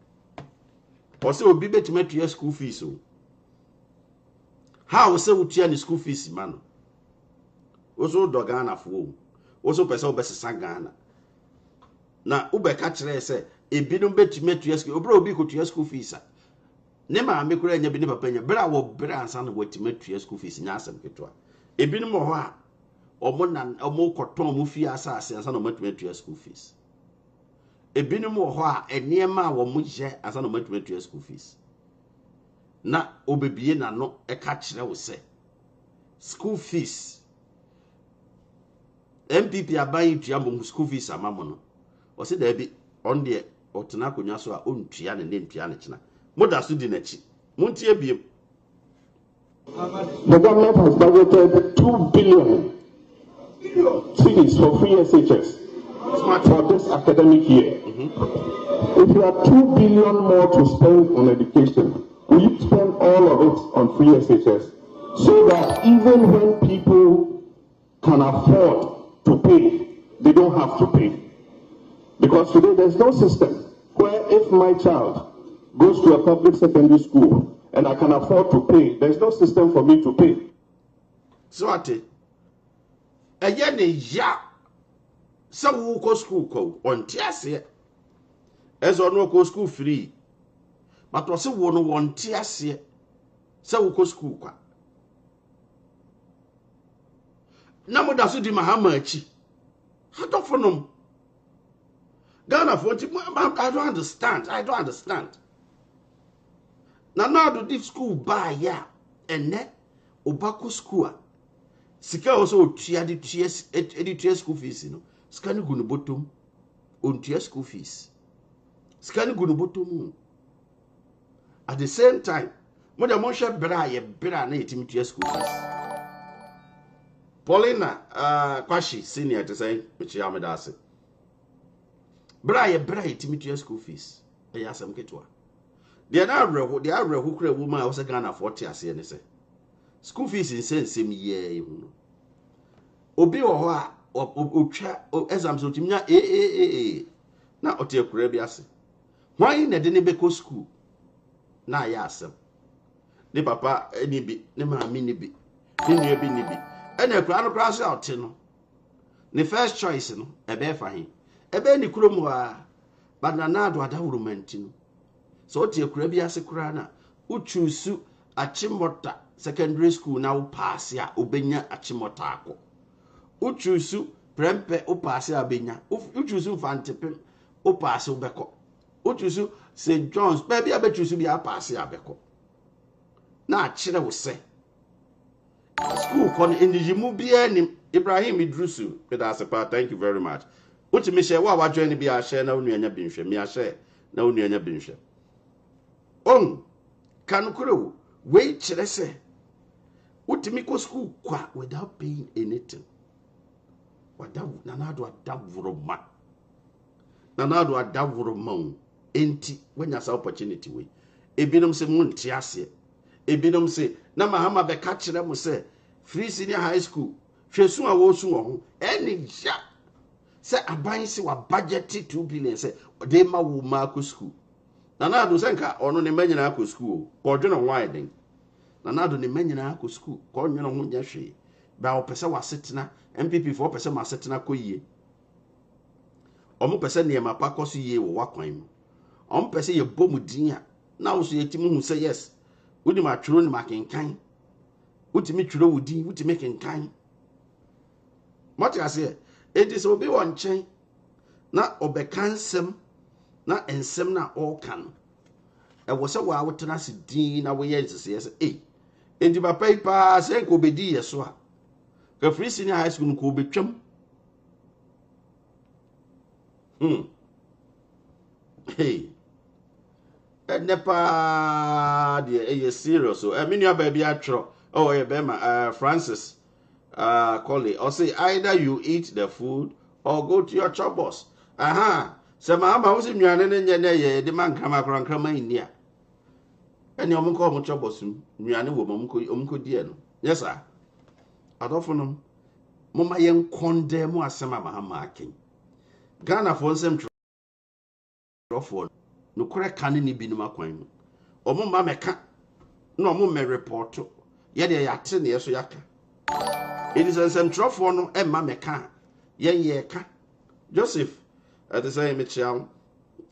Or so be bet you met your school fees so. How so to your school fees, man? Also, Dogana for also person best Sangana. Na ube catcher say, a bit bet you met your school, bro, be to your school fees. Nema me kura nya bi ne papa nya bra wo bra ansa na watimatue school fees nya asem ketwa ebi no mo ho a omo na omo koton mo fi asase ansa na watimatue school fees ebi no mo ho a eniema a wo mo je ansa na watimatue school fees na obebie na no e ka kire wo se school fees MPP aban tua mo school fees amamo no o se da bi on de otena konwa so a ontua ne ntua ne kina. The government has budgeted 2 billion cities for free SHS for this academic year. If you have 2 billion more to spend on education, will you spend all of it on free SHS so that even when people can afford to pay, they don't have to pay? Because today there's no system where if my child goes to a public secondary school and I can afford to pay, there's no system for me to pay. So ate eye ne ya se wo ko school ko on tiase ezo no ko school free but wo se wo no won tiase se wo ko school kwa na mo da so di Mahama achi hadofonom Ghana for I don't understand. Now do this school buy ya and net obako school. Sika also tia the TS school fees, you know. Scan go no bottom on TS school fees. Scan go no bottom. At the same time, mo da mo hwe bra na etimi TS school fees. Paulina Kwashi senior to say which Yamedase. Bra etimi TS school fees. E ya sam ketwa. They are who create woman was a Ghana 40 as any say. School fees in sense same year, you know. Obi or exams of Timia now Otia Kurebias. Why in a Denebeko school? Na yasem. Ne papa any bit, ne mammy nibi, nibi, and a crown cross out, no. The first choice, no, a bear for him. A benny crumwa, but nanado at romantin. So tie kurabia se kurana uchusu achimota secondary school na upass ya obenya achimota akọ uchusu prempe upass ya benya uchusu fantepem upass ubeko uchusu St John's baby abechusu bia pass ya beko na akire wo se school kon endijimu bia nim Ibrahim Idrusu pedasepa thank you very much utimi share wa join bia share na onuanya binhwe mi a share na onuanya binhwe Kanukuro, wait, say, what to make school qua without paying anything. What that Nanado a davuroma. Nanado a davuroma. Enti when your opportunity way. A binum se moon tiasia. A binum say, na Mahama be catch them say, free senior high school. Fesun a wosu any ja. Say a buying say wa budgeted 2 billion say, they ma wo mark school. Nanado senka ono ne manyina akọ school ko dwena widen nanado ne manyina akọ school ko nwena ho nya hwe ba opese wasetena MPP for opese masetena koyie omo pese ne ma pa koso yie wo wakwan mu omo pese ye bomudin a na wo so yetimi hu say yes wodi ma tworo ne makenkan wotimi tworo wodi wotimi kenkan moti ase it is obi won chen na obekansem na ensem na all can e wo se wa wotena se din na wo ye nsese se enti papa pa se ko bedi ye so a ka free senior high school ko betwam hey Nepa the serious. So mean your baby atro. Oh yeah, Bema Francis Colley. Or say either you eat the food or go to your chobos. Aha. So Mahama was in Yana the man come across Krama India. And your uncle chobos, Miana woman umko dear. Yes, sir. I don't know. Mama young condemn was some Mahama king. Ghana for some trouble. No correct canning be no maquine. Or Mumma meka. No more report. Yet they are 10 years yaka. It is a some trouble no and mamma. Ye ka. Joseph at the same child.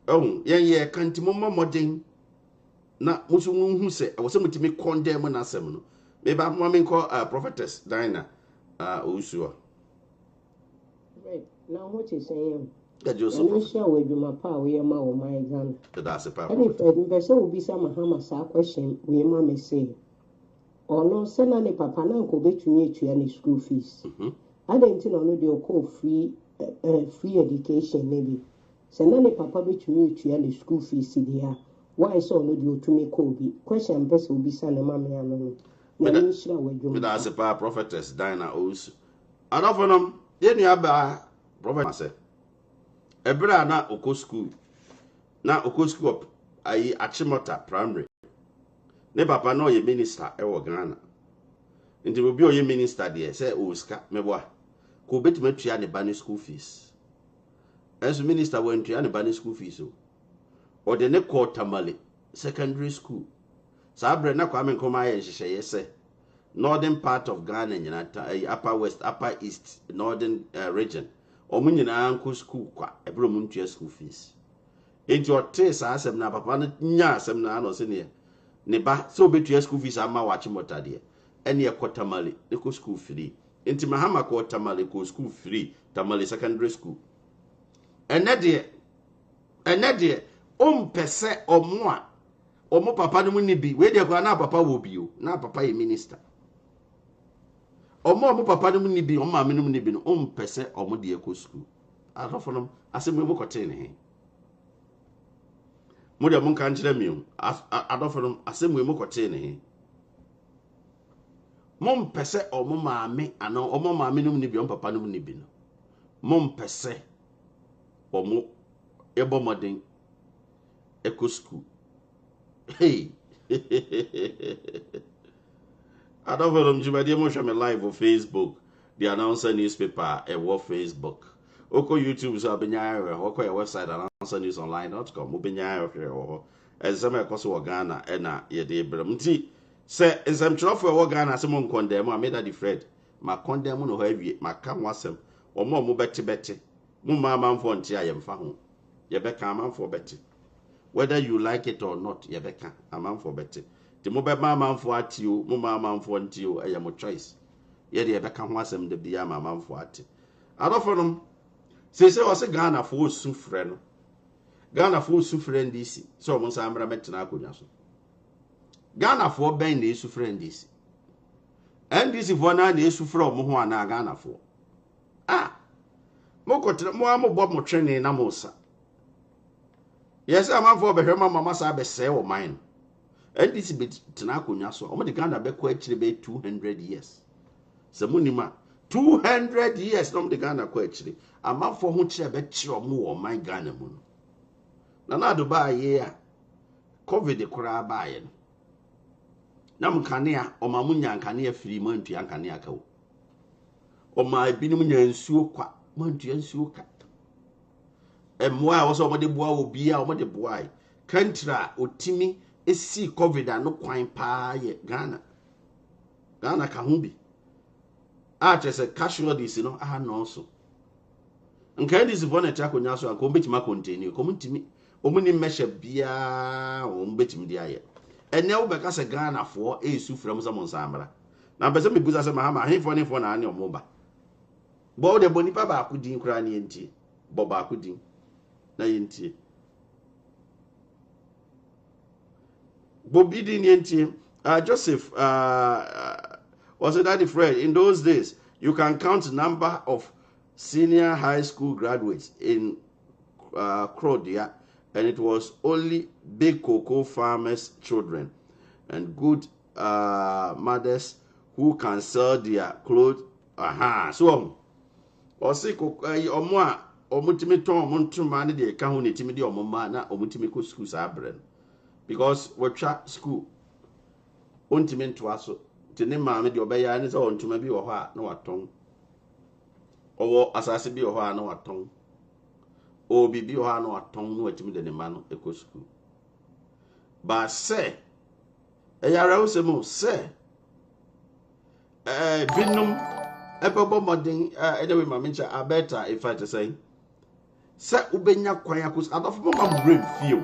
Oh, ye can't mumma modding. Na musu who say I was able to make condemn on us. Maybe I'm woman called prophetess Dinah Usua. Right now, what you saying? Joseph, I'm sure with my power, we are my gun. that's a power. And if the person will be some Mahama question, we may say, or no, send any papa and uncle bet to me to any school fees. I don't know the call free education, maybe. Send any papa bet to me to any school fees, there. Why so no do to me Kobe? Question person will be son and mammy and no. That's a power prophetess Dinah Us. I don't know. Then you have a prophet. Ebra na oko school. Na oko school ayi Achimota primary. Ne papa no ye minister e wo Ghana. Nti obi o ye minister there say o ska meboa. Ko betima tua ne ba ne school fees. As minister went tua ne ba ne school fees o. O de ne ko Tamale secondary school. Sa abre na kwa men koma ye hyehyeye say northern part of Ghana nyina upper west, upper east, northern region. Omu nyina nko school kwa ebro mu ntua school fees. Enti o te sa asem na papa no nya asem na no se ne ba so obetua school fees ama wachi motade ene e Tamale ne ko school free. Enti Mahama ko Tamale ko school free, Tamale secondary school. Ene de pese omo a omo papa no mu ni bi we de kwa na papa wo bi o na papa ye minister. Omo papa no mu ni bi omo ma no mu ni bi no pese omo de ekɔ school. Adofo no asem mu kote ne he. Mo de mo kan kire mi o adofo no asem mu kote ne he. Mo pese omo maame ana omo maame no mu ni bi omo papa no mu ni bi no. Mo pese omo ebo modern ekɔ school. Hey. I don't know if you me live on Facebook. The announcer newspaper and Facebook. Oko YouTube so abinya oko your website announcernewsonline.com. Ubinya here as some koso Ghana na ye de brem. Nti say nsem tro Ghana se mo condemn I made that Fred. Ma condemn no heavy ma ka wasem. Omo mo beti. Mo ma manfo nti ayemfa ho. Ye be ka manfo beti. Whether you like it or not, ye be ka amanfo beti. The mobile man for at you, Mumma man for you, I am a choice. Yet the Beckham was him the Biama man for at. I don't for them. Say, was a Ghana for suffering. Ghana for suffering this. So, Monsambra Metanakunaso. Ghana for bend is suffering this. And this is one and is from Moana Ghana for. Ah, Moko Moamo Bob training Namosa. Yes, I'm for Behema Mamma Sabe say or mine. And this bit Tanakunya so the Ghana be actually 200 years. Samunima 200 years no the Ghana actually. A man for whom she bet you more my Ghana moon. Nana do buy year COVID the cora buying. Nam Kania or Mamunya and Kania free month and Kaniako. Or my Binimunya and Suka, Monty and Suka. And why was over the boy will be out of the boy. Kantra or Timmy. See COVID and no quine pie Ghana. Ghana Kahumbi. Just a casualties, no so. And can this one attack on Yaso and come to continue? Come to me. Omuni measure beer or bet me the and now because a Ghana for a soup from some Sambra. Now, but some people say, Mahama, I ain't funny for an annual moba. Bo the Bonipa could din cranny and tea. Boba could din. Nainty. Bobidi Joseph was a daddy Fred. In those days, you can count the number of senior high school graduates in Croatia and it was only big cocoa farmers' children and good mothers who can sell their clothes. So ɔse ɔmo a ɔmotimi tɔn ɔmo ntoma ne deɛ ɛka ho ne timi de ɔmo ma na ɔmotimi kɔ school saa brɛ no because wɔtwa school ɔntimi ntoa so te ne maame deɛ ɔbɛyɛ ne sɛ ɔntoma bi wɔ hɔ a na watɔn ɔwɔ asase bi wɔ hɔ a na watɔn ɔwɔ biribi wɔ hɔ a na watɔn na watimi de ne ma no ɛkɔ school ba sɛ ɛyare wo sɛ mo sɛ binom ɛbɛbɔ mmɔden ɛdɛwe maame nkyɛ abɛta ɛfa te sɛ wobɛnya kwan akɔs adɔfo mo ma mo rem feel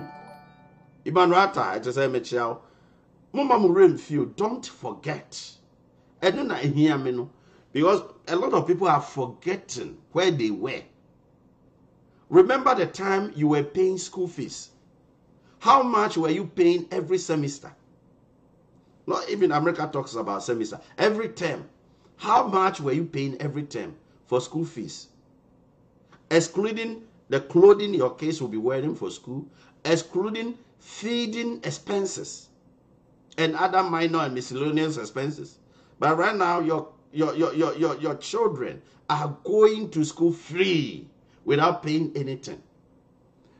imanuata ɛte sɛ mekyia mo ma mo rem feel don't forget ɛno na ehia me no because a lot of people are forgetting where they were. Remember the time you were paying school fees. How much were you paying every semester? Not even America talks about semester. Every term. How much were you paying every term for school fees? Excluding the clothing your kids will be wearing for school, excluding feeding expenses and other minor and miscellaneous expenses. But right now, your children are going to school free without paying anything.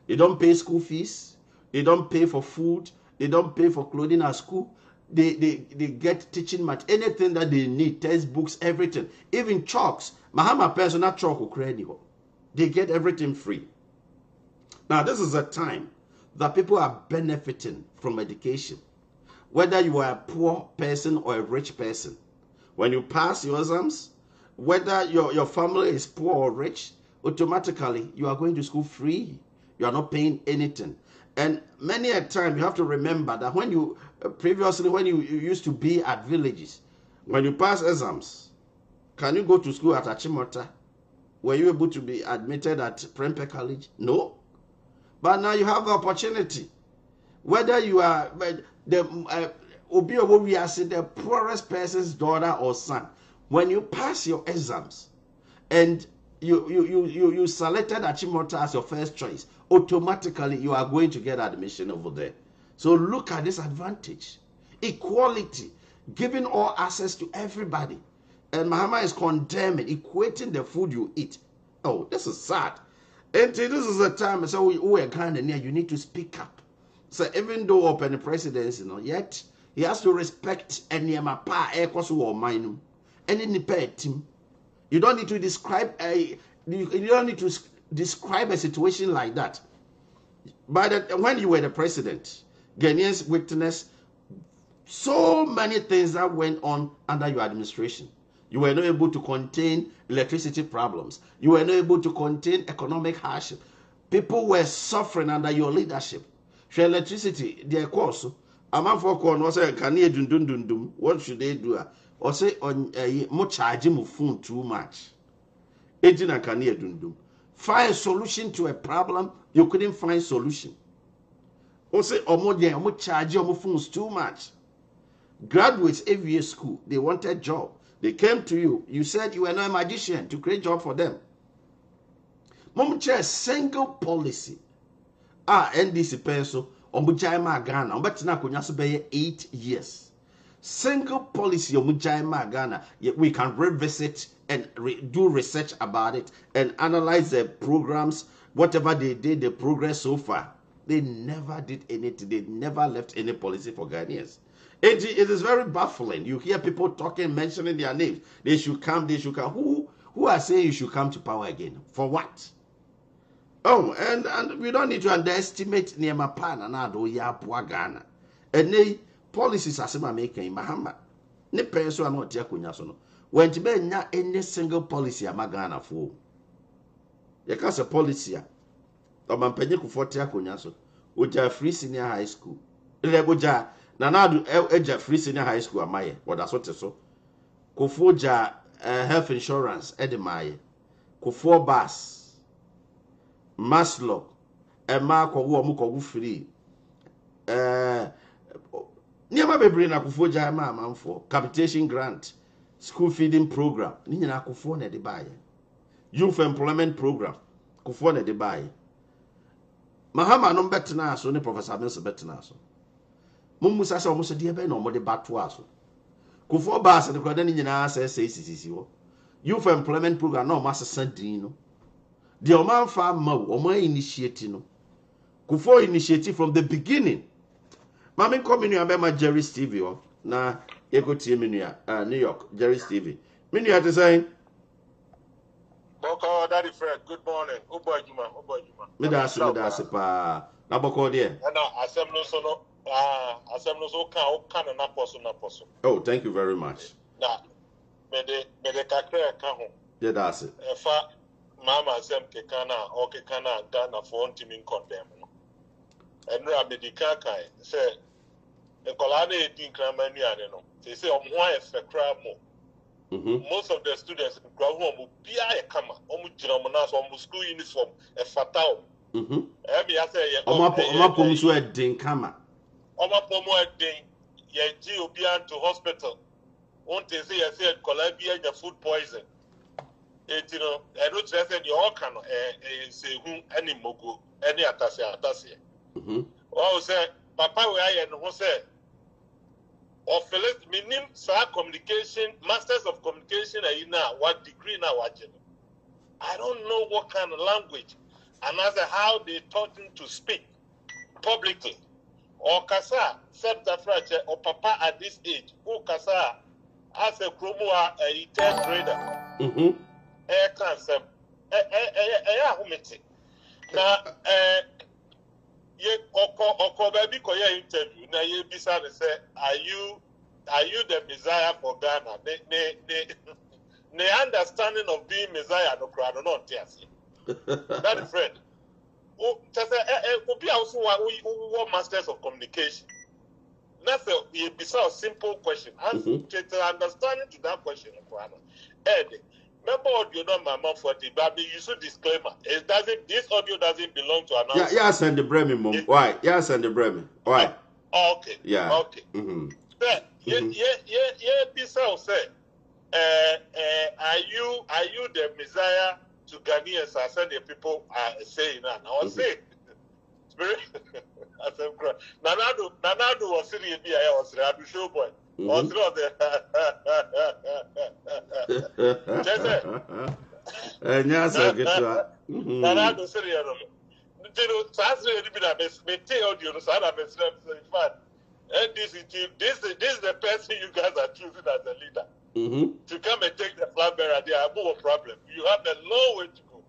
They don't pay school fees. They don't pay for food. They don't pay for clothing at school. They get teaching much, anything that they need, textbooks, everything. Even chalks. Mahama personal chalk or credit. They get everything free. Now, this is a time that people are benefiting from education. Whether you are a poor person or a rich person. When you pass your exams, whether your family is poor or rich, automatically you are going to school free. You are not paying anything. And many a time you have to remember that when you previously when you used to be at villages, when you pass exams, can you go to school at Achimota? Were you able to be admitted at Prempeh College? No. But now you have the opportunity. Whether you are the poorest person's daughter or son, when you pass your exams and you selected Achimota as your first choice, automatically you are going to get admission over there. So look at this advantage. Equality, giving all access to everybody. And Mahama is condemning, equating the food you eat. Oh, this is sad. And this is a time, so we are kind of near, you need to speak up. So even though open the presidency, yet he has to respect any pa or mine. Any team. You don't need to describe a situation like that. But when you were the president, Ghanaians witnessed so many things that went on under your administration. You were not able to contain electricity problems. You were not able to contain economic hardship. People were suffering under your leadership. Share electricity, their course. Among for corn was a Kanye dundundundum. What should they do? Or say on more charging of phone too much. Agent and Kanye dundum. Find a solution to a problem, you couldn't find solution. Or say or more charge your phones too much. Graduates every year school, they wanted job. They came to you. You said you were not a magician to create job for them. Mom chair single policy. NDC pencil on Bujaima Ghana. But now could be 8 years. Single policy on Bujaima Ghana. Yet we can revisit and do research about it and analyze the programs, whatever they did, the progress so far. They never did anything. They never left any policy for Ghanaians. It is very baffling. You hear people talking, mentioning their names. They should come, they should come. Who are saying you should come to power again? For what? Oh, and we don't need to underestimate Niema Pan and Ado Yapua Ghana. And they policies are sema making Mahama. Ne person are not Yakunyasono. When to be any single policy am Ghana for. You can't say policy. Or man penyeku for Yakunyaso. Uja free senior high school. Ileboja. Nanadu eja free senior high school amaye. What that's what so. Kofoja health insurance edemaye. Kofo bus. Maslow. Emma kogu omukogu free. Niama bebre na kufoja ema amanfo. Capitation grant. School feeding program. Ni na kufo na de baye. Youth employment program. Kufo na de baye. Mahama no betena so ne Professor Mills betena so. Mumusa say omo so de be na omo de bato aso. Kufo baas de kwada ni nyina say sisi wo. Youth employment program na omo asesa din no. The oman fa ma omo initiate no. Kufo initiative from the beginning. Mami kominu abema Jerry Stevie o na ego tie menua New York Jerry Stevie. Menua te say Boko Daddy Fred, good morning. Ubo Juma. Me da se pa. Na boko de. Na asem no so kan na poso. Oh, thank you very much. Na me de kakra ka ho. Yeah, that's it. Fa mama asem ke kana o ke kana Ghana for untimin condemn no. Enra me di kakai say ekola na edin kramanu ane no. Say omho ayefe kra mo. Most of the students in Graham Pia Kama, Omujina, school uniform, a fatal. Every I say, Omapom so a ding kama. Omapomo ding, ye Giopian to hospital. Won't they say, I said, Columbia, your food poison. It, you know, I don't say your can say whom any mogu, any atasia. Oh, say, Papa, where I and who said, or Phyllis minim sa communication, masters of communication what degree now watching. I don't know what kind of language and as how they taught him to speak publicly. Or kasa said that or papa at this age, who kasa as a chromoa a third grader. Air cancer. Now ye oko baby ko ye interview na ye bisa say are you the Messiah for Ghana? The understanding of being Messiah no crowd not yes. That friend. Oh, obi also who masters of communication. That's a simple question. Answer understanding to that question crowd. Remember audio number mom for the baby. You should disclaimer. This audio doesn't belong to announcer. Yeah, send the Bremen, mom. Why? Yeah, send the Bremen. Why? Okay. Yeah. Okay. Bisa say, are you the Messiah to Ghanaians? I said the people are saying that. I was saying, spirit. I said, Nanado was sitting here. I was there. I show boy. Was not there. Nanado sitting here. You know, that's really been a mess. Me tell you, so I'm a fact. And this is the person you guys are choosing as a leader. To come and take the flag bearer, there are more problem. You have a long way to go.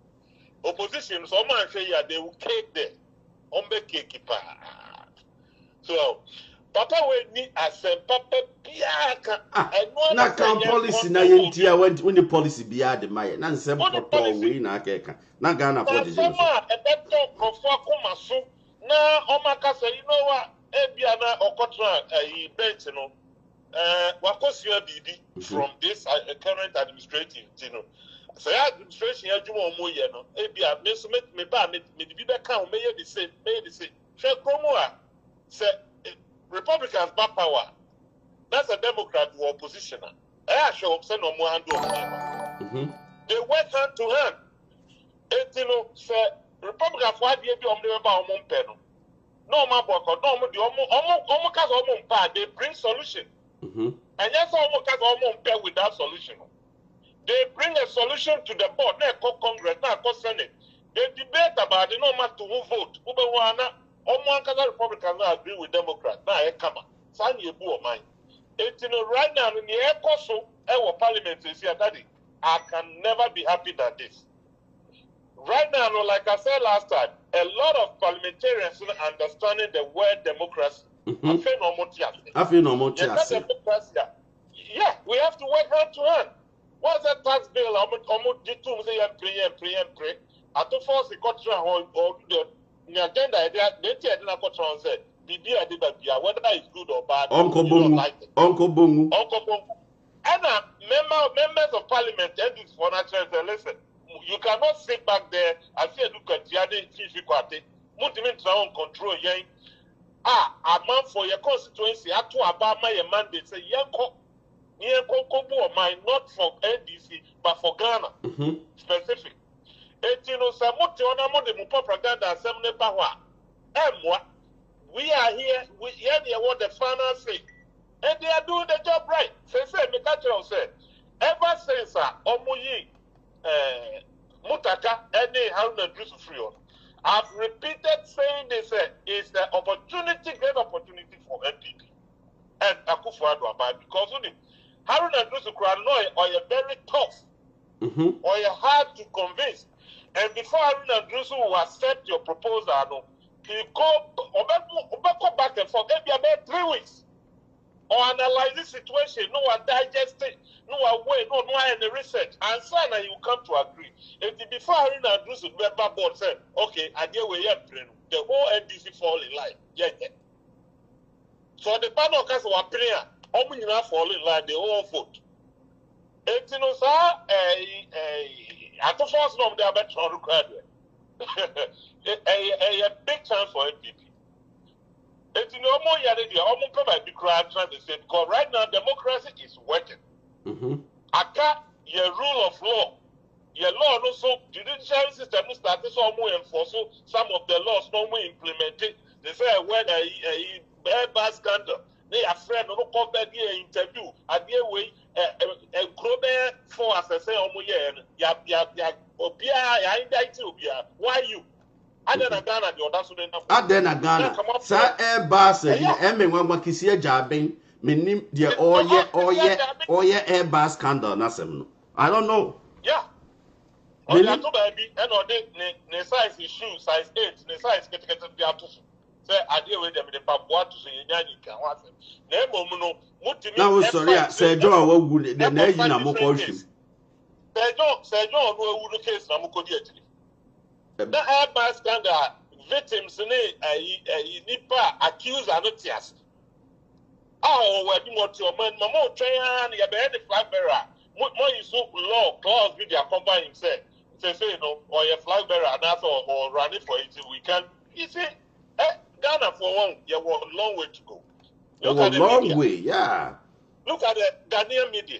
Opposition, someone say they will cake there. Cake. So, Papa will need as a Papa Piaka. Na can policy na yentia when the policy be the my na nsem photo we na keka. Na Ghana for the Sama e beto kofo komaso na omaka say you know what Ebiana Okotra bench no wakosua bibi from this current administrative you know so administration adwuma omo ye no ebia me so me ba me bibi be kan o me ye the same hwe kromo a say Republicans back power that's a Democrat who opposition show say no mo handle they work hand to hand you know say Republican for dey bi o me ba o mo mpe no no man work no mo the cause they bring solution. And yes, almost without solution. They bring a solution to the board, now call Congress, now call Senate. They debate about it, no matter who vote. Republicans now agree with Democrats. Now I come. Sign your book of mine. It's right now in the air so our parliament is here, Daddy. I can never be happy than this. Right now, like I said last time, a lot of parliamentarians understanding the word democracy. I feel no more. Yeah, we have to work hand to hand. What's that tax bill? Almost did two say pray. I to force the country or the agenda. They tell the country said, whether it's good or bad. Uncle Bungu. And members of parliament and this for natural listen. You cannot sit back there and say, look at the other difficulty. Multiple own control, yeah. A man for your constituency, I to about my mandate, say, not for NDC, but for Ghana, specific. You know, some propaganda, some power. We are here, we hear what the farmers say. And they are doing the job right. Say, me catch you say, ever since Omuyi Mutaka any Haruna Drusu Frio, I've repeated saying this is the opportunity, great opportunity for NPP and Akufo-Addo Abai, because Haruna Drusu Frio are very tough, or you hard to convince. And before Haruna Drusu will accept your proposal, he go back and forth, maybe about 3 weeks. Or analyze the situation, no one digest it, no one way, no any research, and so now you come to agree. If before Haruna Drusu member board said, okay, I deal with the whole NDC fall in line. Yeah. So the panel cast were prayer, Omina fall in line, the whole vote. It's no sir, at the first number they are better required. A big chance for NPP. It's no more yet, almost provide the crowd trying to say, because right now democracy is working. Aka, your rule of law, your law also, judicial system started some more enforce some of the laws no more implemented. They say when a bad scandal, they are friend no come back here interview, and they way a global for as I say ya why you? Adena Ghana the other student. Adena Ghana. Sa Airbus M1 kisia jaben menim the oye Airbus scandal nasem. I don't know. Yeah. On the two baby and on the size is shoe size 8, the size get the atusu. Say I deal with them the papua to say nyanya kan wasem. Na emo no mutimi. Now sorry, say John wo good the na yin na mo ko hwim. Say John no would case na mo ko di atiri. The Airbus scandal victims nipa accused and not yes. Oh, we do what your man, Mamo Trayan, you bear the flag bearer. More you so law clause with your company say, no, or your flag bearer, and that's or run it for it. We can, you see, Ghana for one, you have a long way to go. Look at the long media. Way, yeah. Look at the Ghanaian media.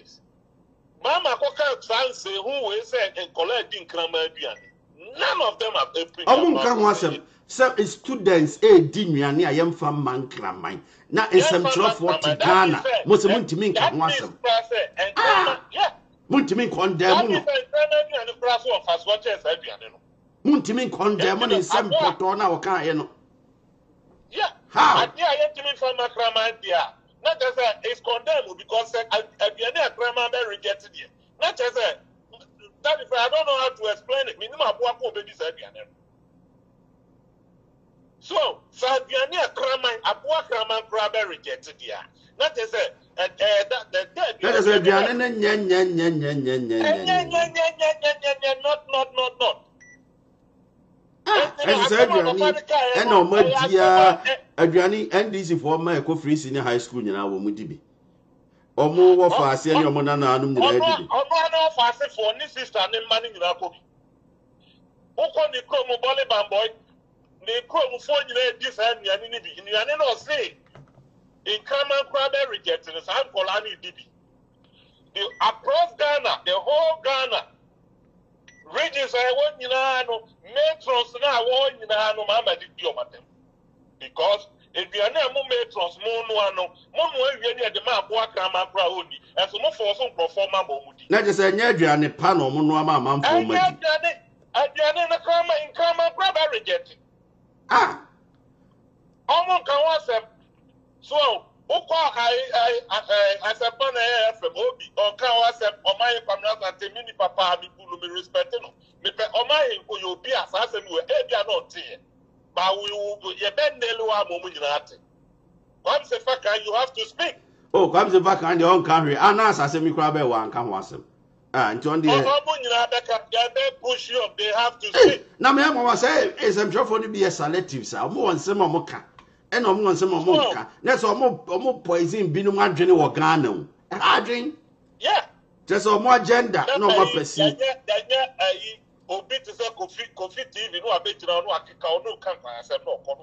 Mama Koka Sanse, who will say and collect in Kramabian. None of them have a some students dinuane ayem fam man kraman na esemtro 40 Ghana mo se muntimi nka ho asem muntimi condemn no muntimi condemn no nsem poto na wo kan ye no how ayentimi fam kraman dia na just is condemned because abiane kraman be rejected here not just that if I don't know how to explain it, minimum abuako baby said so Sabiani Kraman Abua Kraman Kraber rejected here. Not as that is a not. And said and no Madia Adriani and this is for my co free senior high school in our Mudibi. Or more for us, and your monana, for any sister named Manning in Akobi. Okon the Chromo Boliban boy, the Chromo phone this and Yanini, and Yanino say in Kraman Kraber rejected the San Polani Dibi. Across Ghana, the whole Ghana regions I want you know, metros now, one you know, Mama did your matter. Because if you are not metros, Mono, the map, walk Kraman Kraudi, and so much for some performer. Not just a near and a panel, Monoama, Mam for me. I did in Kraman Kraber rejected. Almost can was so. I said, from Obi, or Kawasep, or my family, mini papa, me respecting me, or my you be assassin, we are not here. But we will be a bend the lower moment. Once a fact, you have to speak. Oh, comes the back on your own country, and as I say, me crab one can was him. And John, they push you up, they have to speak. Now, Mamma was saying, is I'm sure for to be a selective, so more on some mocha. And I'm going some more. That's all more poison, Binuman Jenny or Ghana. I drink. Yeah. Just all more gender, no more perceive. Obi to say coffee TV, no, I bet you know, no, can't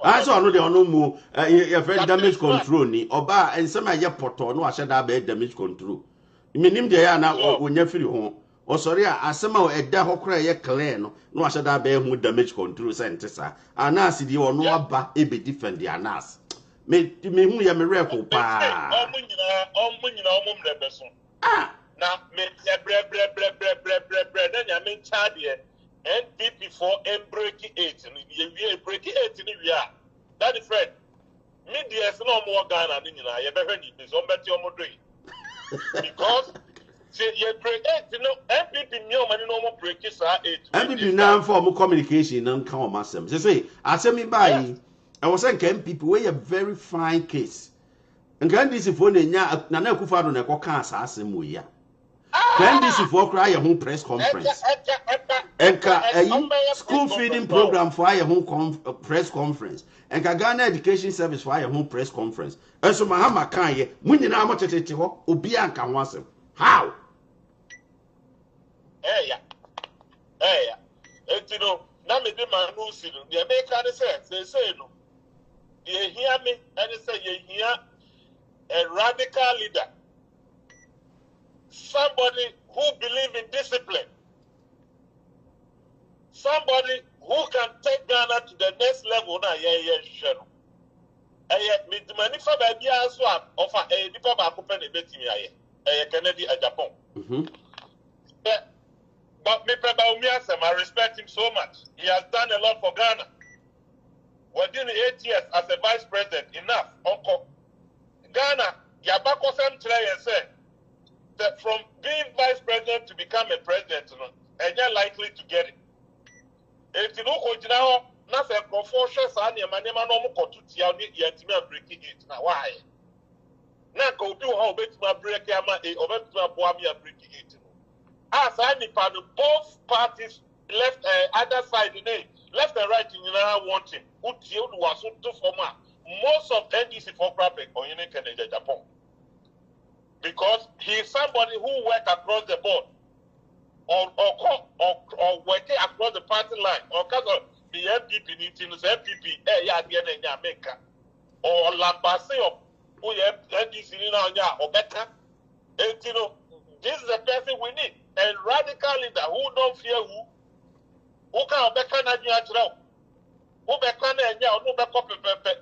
I saw no more. Your friend damage control, ni, Oba, and some of your porto, no, I said I bet damage control. You mean him there now, when you feel home. O sorry asema edda hokra ye clear no no ashada be hu damage control sentesa anas di ono aba e be defend the anas me hu ya me record pa omunyina mrebeso na me bre na nya me chade NPP for break 8 ye break 8 ni wi a that is friend media is no more Ghana ni nyina ye be hwe ni be so mbeti omodo yi because say you break 8 MPP me o mani no more break sa 8 MPP na form communication na kan o masem say asemi bai I was saying MPP we a very fine case nkan this for na nya na Akufo-Addo na ekoka asase mu ya when this for cry your home press conference school feeding program for your home press conference and Ghana education service for your home press conference and so Mahama kan ye mu nyina mo tetete ho obi anka ho asem how etino na me de man no si no de make can say no de hear me and say ye hear a radical leader, somebody who believes in discipline, somebody who can take Ghana to the next level na share me the money for baby as one offer a nipa ba ko pe na betimi aye Kennedy a Japan. But me I respect him so much. He has done a lot for Ghana. Within 8 years as a vice president, enough. Uncle Ghana, Yabako Sam and said that from being vice president to become a president, and you're likely to get it. If you look now, nothing confucius and your man, no more to tell me yet breaking it. Now, why? Now go do how bet my break yama or bet my boamia breaking it. As I need both parties left other side in it, left and right in wanting. Who was to form most of NDC for Crapek or in Canada, Japan. Because he is somebody who works across the board or working across the party line or because of the MPP meetings, MPP, America, or Lambaseo, who NDC or better. And you know, this is the person we need. A radical leader who don't fear who can better natural. Who be can enya who be copy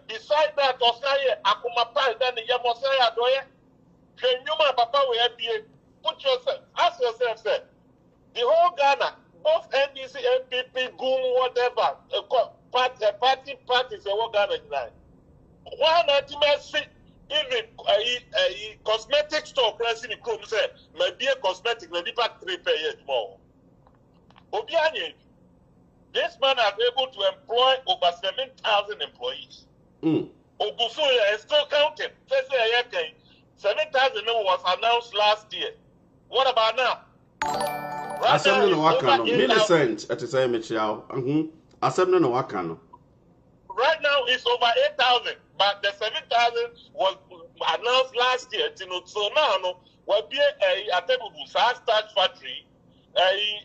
beside that osaya akuma pa then the yamosaya doye hwenyuma papa we abie put yourself ask yourself say the whole Ghana both NDC MPP goon whatever party say what Ghana is why not see even a cosmetic store press in the chrome say maybe a cosmetic maybe pack 3 per year more obianye. This man is able to employ over 7,000 employees. Obufu is still counting. 7,000 was announced last year. What about now? Right now, Millicent at the same Michelle. Right now, it's over 8,000, but the 7,000 was announced last year. So now, we'll be a starch factory. They're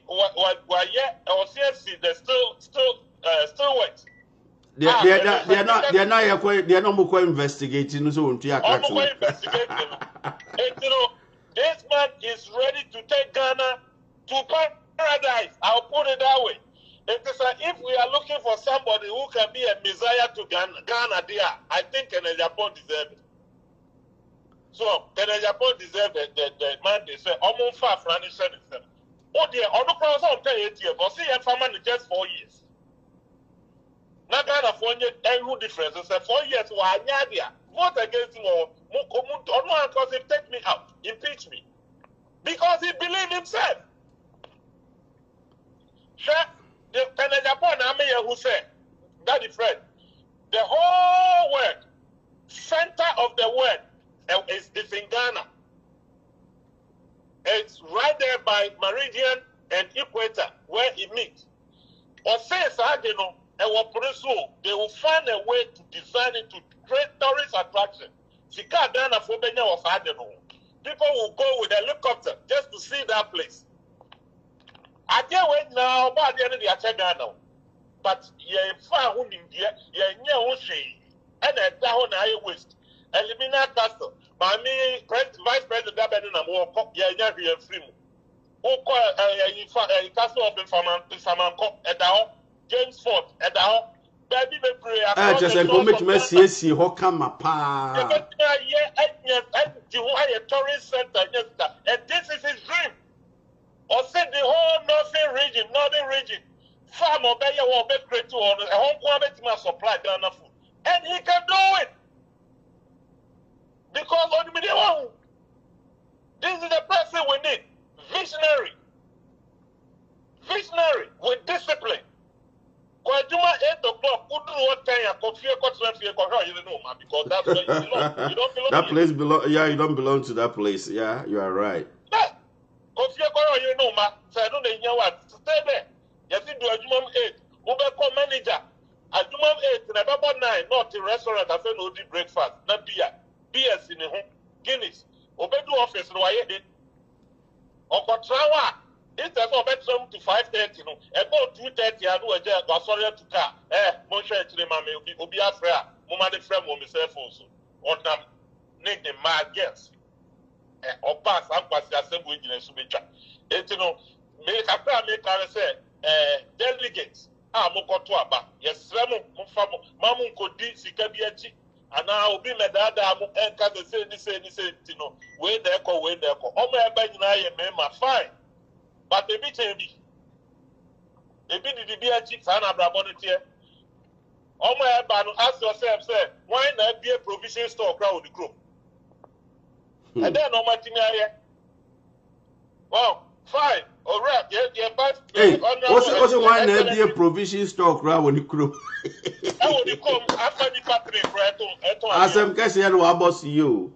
still wet. They're not more investigating. So investigating. You know, this man is ready to take Ghana to paradise. I'll put it that way. If we are looking for somebody who can be a messiah to Ghana there, I think Japan deserves it. So Japan deserves the man they say almost far from the oh dear, on the cross on 8 years, but see a farmer in just 4 years. Not kind of 4 years, who difference? It's 4 years, why Nadia? Vote against him or because he take me out, impeach me. Because he believed himself. The Japan army who said, that is friend, the whole world, center of the world is in Ghana. It's right there by Meridian and Equator where it meets. Or says, they will find a way to design it to create tourist attraction. People will go with a helicopter just to see that place. I can't wait now, but at the end of the Ghana. But you're far in India, you're near Oshie, and at down I West, Elimina Castle. Vice President Dabin and more, free. Castle of Infamanco, Edao, James Ford, Edao, baby, just a comment to Messi, Hokama Pa. A tourist center, and this is his dream. Or said the whole northern region, farm or better or better to order a home quality must supply Ghana food. And he can do it. Because on the media, this is the person we need. Visionary with discipline. Because that's where you belong. You don't belong. That place belong. Yeah, you don't belong to that place. Yeah, you are right. You know, ma. So I don't know what. Stay there. You see, do a Jumam 8. Ubeko manager. A Jumam 8 and about 9. Not in restaurant. I said no do breakfast. Not beer. BS in the home. Guinness. Obedu office. No, I hate it. Okotrawa. It's a bedroom to 5:30. No, about 2:30. I do a job. Sorry to car. Monsha Chimame. Obi Afra. Mama the friend will be self also. On them. Name the mad guess. Or pass and pass the assembly in a subicha. It's no make a say delegates. Mokotoaba. Yes, Ramu, Mufamo, Mamu Kodi, Sikabiachi, and now be Medada, and Kata say, no, way there, Oh, my bag, I fine. But the bit a bit the Biachi, Sana Brabonitia. Oh, my banu, ask yourself, say, why not be a provision store crowd the group? And then no matter well, fine, all right, yeah, but hey, also why not be a provision stock crowd when you crew? I will come after the factory for as I'm guessing, I boss you.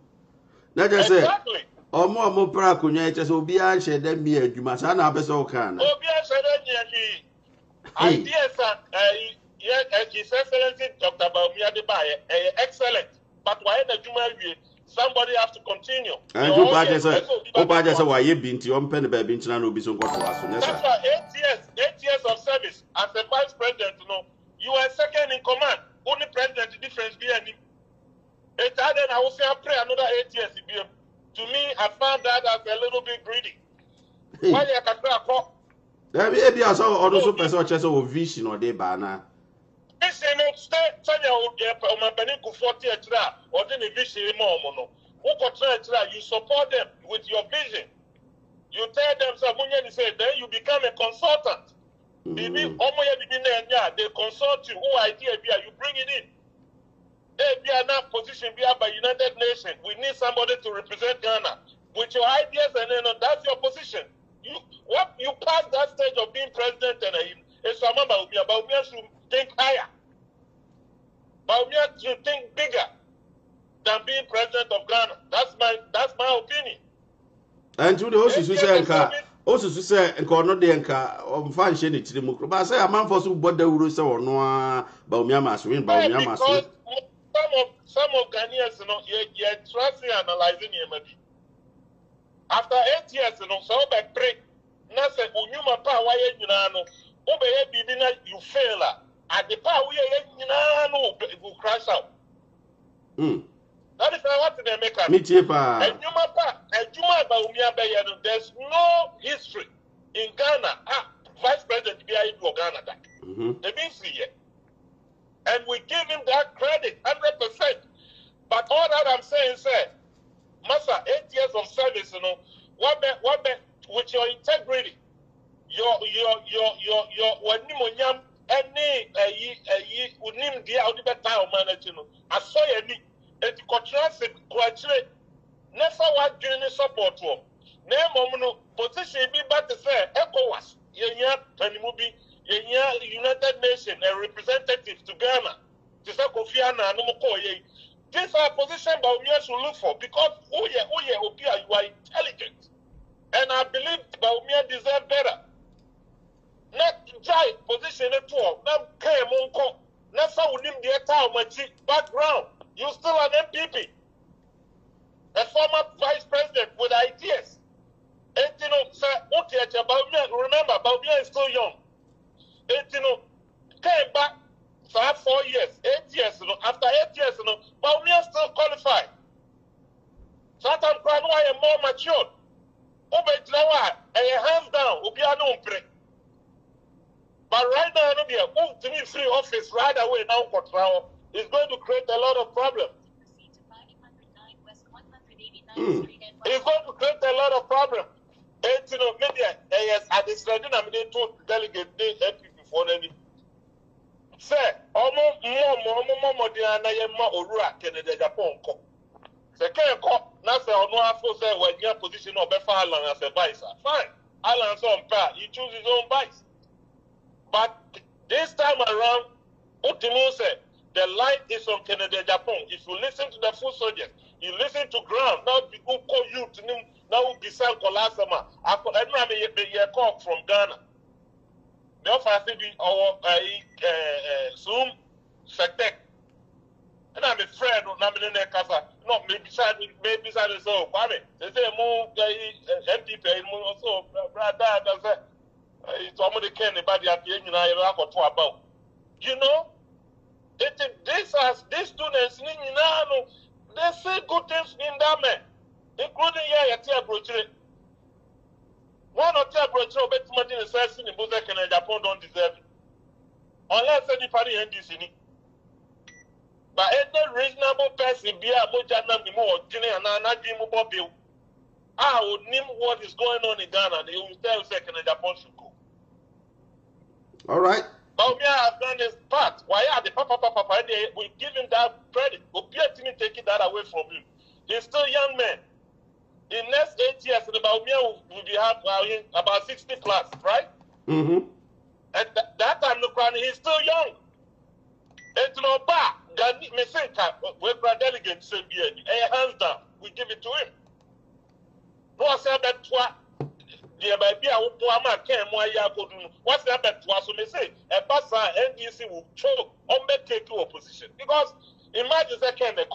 Let us say, or more pracunya, just will be answered than me, you must have a so can. Ideas are, His Excellency Dr. Baumia de Baye, excellent, but why the Juma? Somebody has to continue. And you badges why you been to your pen baby in China will be so good to us. That's why 8 years of service as a vice president, you are second in command. Only president, the difference being him. Then I will say I pray another 8 years. To me, I found that as a little bit greedy. Why you can call? There may be also person chess or vision or day banner. This is not stay on my Benico 40 or then a vision more. You support them with your vision. You tell them, Samuel, say, then you become a consultant. They consult you. Who idea you bring it in. They be not position by United Nations. We need somebody to represent Ghana with your ideas, and then that's your position. You pass that stage of being president, and it's about me should think higher. Baumia should think bigger than being president of Ghana. That's my opinion. And to the also say and call not the anchor fan shady to the Mukro. But I say a man for so but the Uru so or no Baumia must win Baumia must win. Some of Ghanaians, you're trusting analyzing your maybe. After 8 years, so back break. Nasa unyuma pa waye nyinano. Obeye bibina you fail at the power we nyinano will crash out. That is what they make up. And there's no history in Ghana. Vice President BIA Ghana. They been free yet. And we give him that credit 100%. But all that I'm saying is, Massa, 8 years of service, what with your integrity, your any unim dia odibe time manage I saw any et contrast quadrate never what doing support to name position be but to say ECOWAS yenya panimubi yenya United Nations a representative to Ghana to say Kofi Annan no ko ye this are position but we should look for because you are intelligent and I believe Baumia deserve better. Not try position at all. Not came on call. Not so we need the entire background. You still an MPP. A former vice president with ideas. And remember, Baumia is still young. And came back for 4 years, 8 years, after 8 years, Baumia still qualified. So I'm crying why I'm more matured. A hands But right now, move to me free office right away now control is going to create a lot of problems. It's going to create a lot of problems. And media, yes, at this ready, I'm going to delegate the MP for any. Say, more Diana Yema Ora, Canada, Japan. Second cop, now say, no, I say, when your position of Befa Alan as a vice. Fine. Alan's on pair, he chooses his own vice. But this time around, Utimo said, the light is on Canada, Japan. If you listen to the full soldiers, you listen to ground, now people call you to him, now be San Colasama. I don't have a call from Ghana. The offer be our Zoom Sectec. And I'm a friend of Namine Casa, not maybe side so. They say more MPP, so brother, it's almost anybody at the end about. You know, these students, they say good things in that man, including Tia Brochure. One or two Brochure, but money is in the Buzek and Japan don't deserve it. Unless anybody in this in it. But any reasonable person be a Mojana Mimo, Guinea, and Nadimu Bobby. I would name what is going on in Ghana, and they will tell second and Japan should go. All right. Baumia has done his part. Why are the Papa they will give him that credit? Obia didn't take that away from him. He's still a young man. In the next 8 years, Baumia will be about 60 plus, right? Mm-hmm. At that time, he's still young. It's no bad. We're delegate to be hands down. We give it to him. No, I said that there might be a Wama came while you are going. What's that? So they say a passer NDC will choke or make take to opposition. Because imagine second the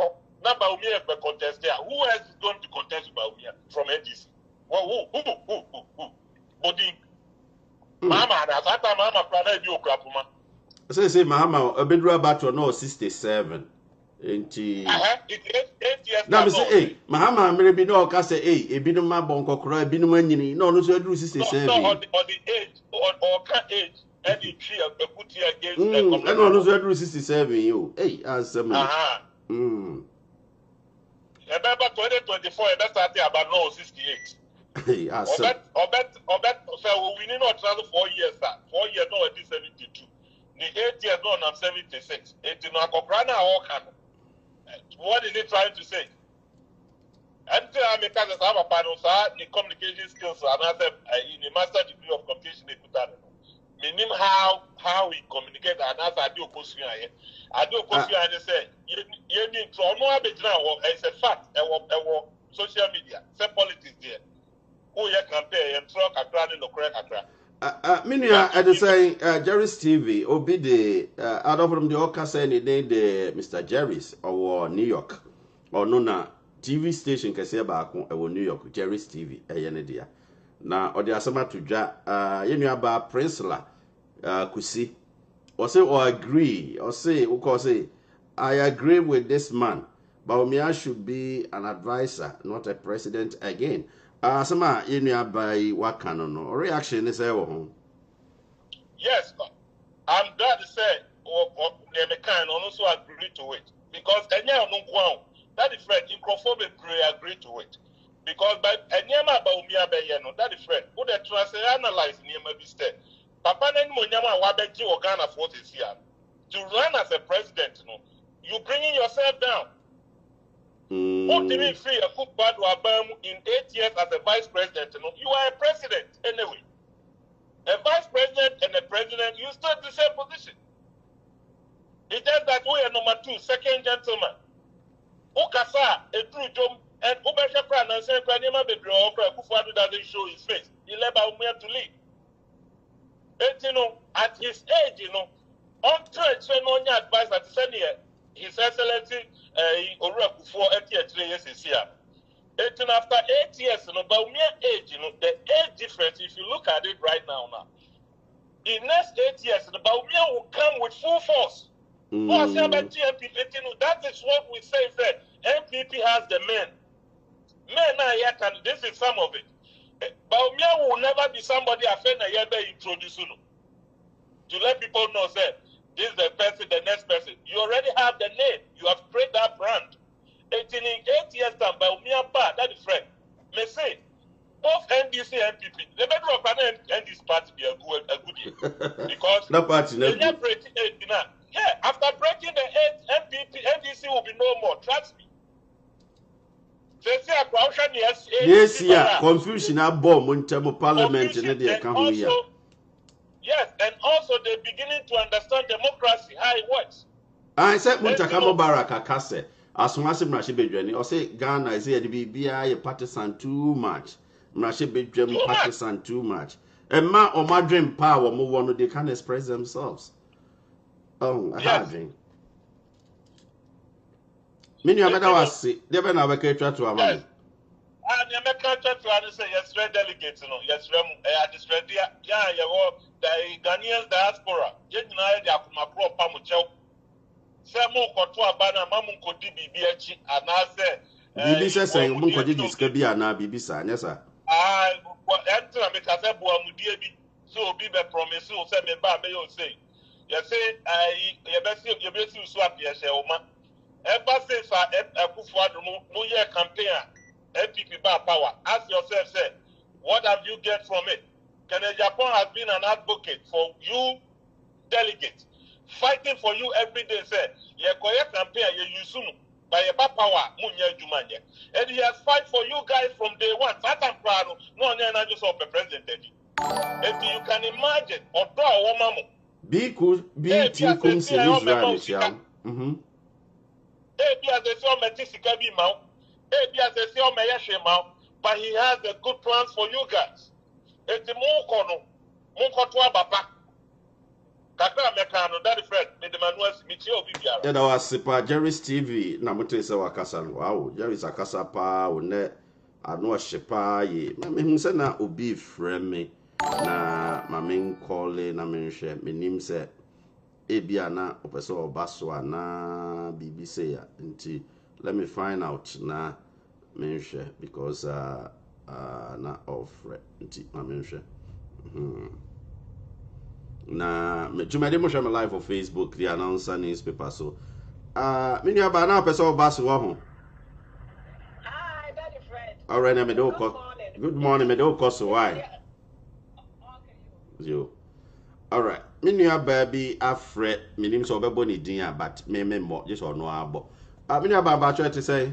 number of years per contest there. Who else is going to contest about here from NDC? Well, who? Body. Mahama, that's that time Mahama planted you crapuma. Say Mahama, a bedroom battle no 67. It's 8 years. Now, say, hey, Mahama, maybe no, can say, hey, a bit of my bonko, a bit of money. No, no, so do 67. No, on the age, or can age, any tree, a good year against I know, no, so do 67. You, hey, as a man. Remember 2024, that's about no 68. Hey, as a bet, so we need not travel 4 years, 4 years, no, at least 72. The 8 years, no, I'm 76. 18, no, I'm what is he trying to say? Until I make us have a panel, the communication skills, and I said, in the master degree of communication, meaning how we communicate, and as I do, I do, and say, you need to know it's a fact, social media, say politics there. Who you compare and talk a crowd in the correct. Minia, I say Jerry's TV, obi the out of from the Oka say the Mr. Jerry's or New York or no TV station can say about New York Jerry's TV dia na or the asama to ja you about Princela kusi or say or agree or say I agree with this man, but me I should be an advisor, not a president again. Sama you by what canon or reaction is yes, I'm glad to say the kind also agree to it. Because that is right, Incrophobic agree to it. Because by Anyama Baumia Bayano, that is right, who the trust analyze Niama Biste. Papa Nanyama Wabeji or Ghana for this year. To run as a president, you bringing yourself down. Put me free a cook bad in 8 years as a vice president. You are a president anyway. A vice president and a president, you still in the same position. It's just that we are number 2, second gentleman. Ukasa, a true job, and Ubasha Pran and San Pranima Bedro, Kufadu doesn't show his face. He left out where to leave. And at his age, on church, when on your advice at the His Excellency, for 8 years is here. And after 8 years, about mere age, the age difference, if you look at it right now, in next 8 years, about mere will come with full force. That is what we say, that MPP has the men. Men are here, and this is some of it. Baumia will never be somebody I feel introduced. to let people know, say, this is the person, the next person. You already have the name. You have created that brand. 8 years time, by that is friend. May say, both NDC and NPP, the better of an NDC party be a good year. Because that party never. Yeah, after breaking the NPP, NDC will be no more. Trust me. Yes, yeah, confusion about Montemo Parliament and they come here. Yes, and also they're beginning to understand democracy, how it works. I said Montakamo Baraka Kase, as soon as Mrashibedweni, or say Ghana is here to be BI partisan too much. Mrashibedwen partisan too much. And ma or my dream power move on, they can express themselves. Oh, I have dream. Many of them was sick. They were never catch to a man. And you make a church to say, yes, red delegates, you know, yes, yeah, the Ghanaian diaspora, yet now Yakuma Pamucho. Samo Kotua Bana Mamunko DBBH, and I said, BBC saying, Munko Digiskabi and Bibisa, yes, sir. I enter a Mekasabu Mudiabi, so be the promise, so send me back, may you say. You say, you best swap, yes, Oma. Embassy for a Kufuad no year campaign, MPP bar power. Ask yourself, say, what have you get from it? Japan has been an advocate for you, delegates, fighting for you every day. Say, you campaign, you use by a power, and he has fight for you guys from day one. Satan proud, no, not just of the president. And you can imagine, or draw a woman. Be cool, be Tikum, Israel. But he has a good plans for you guys. It's the that was Sipa Jerry's TV. Namote is our Cassan. Wow, Jerry's a Casapa, or ne, I know a shepa ye. Mammy said, now, Obi friend na mamin calling, na mention, my name said. Ebiana opeso baswa na BBC ya nti let me find out na menhwe because na offer nti na menhwe na me jumade mo share my live on Facebook the announcer newspaper so me nua ba na opeso baswa ho. Hi daddy Fred. All right, me do good morning me do so why okay you all right. Minya baby Afric Media so bebo ni din but me more just or no abo. Minya baba try to say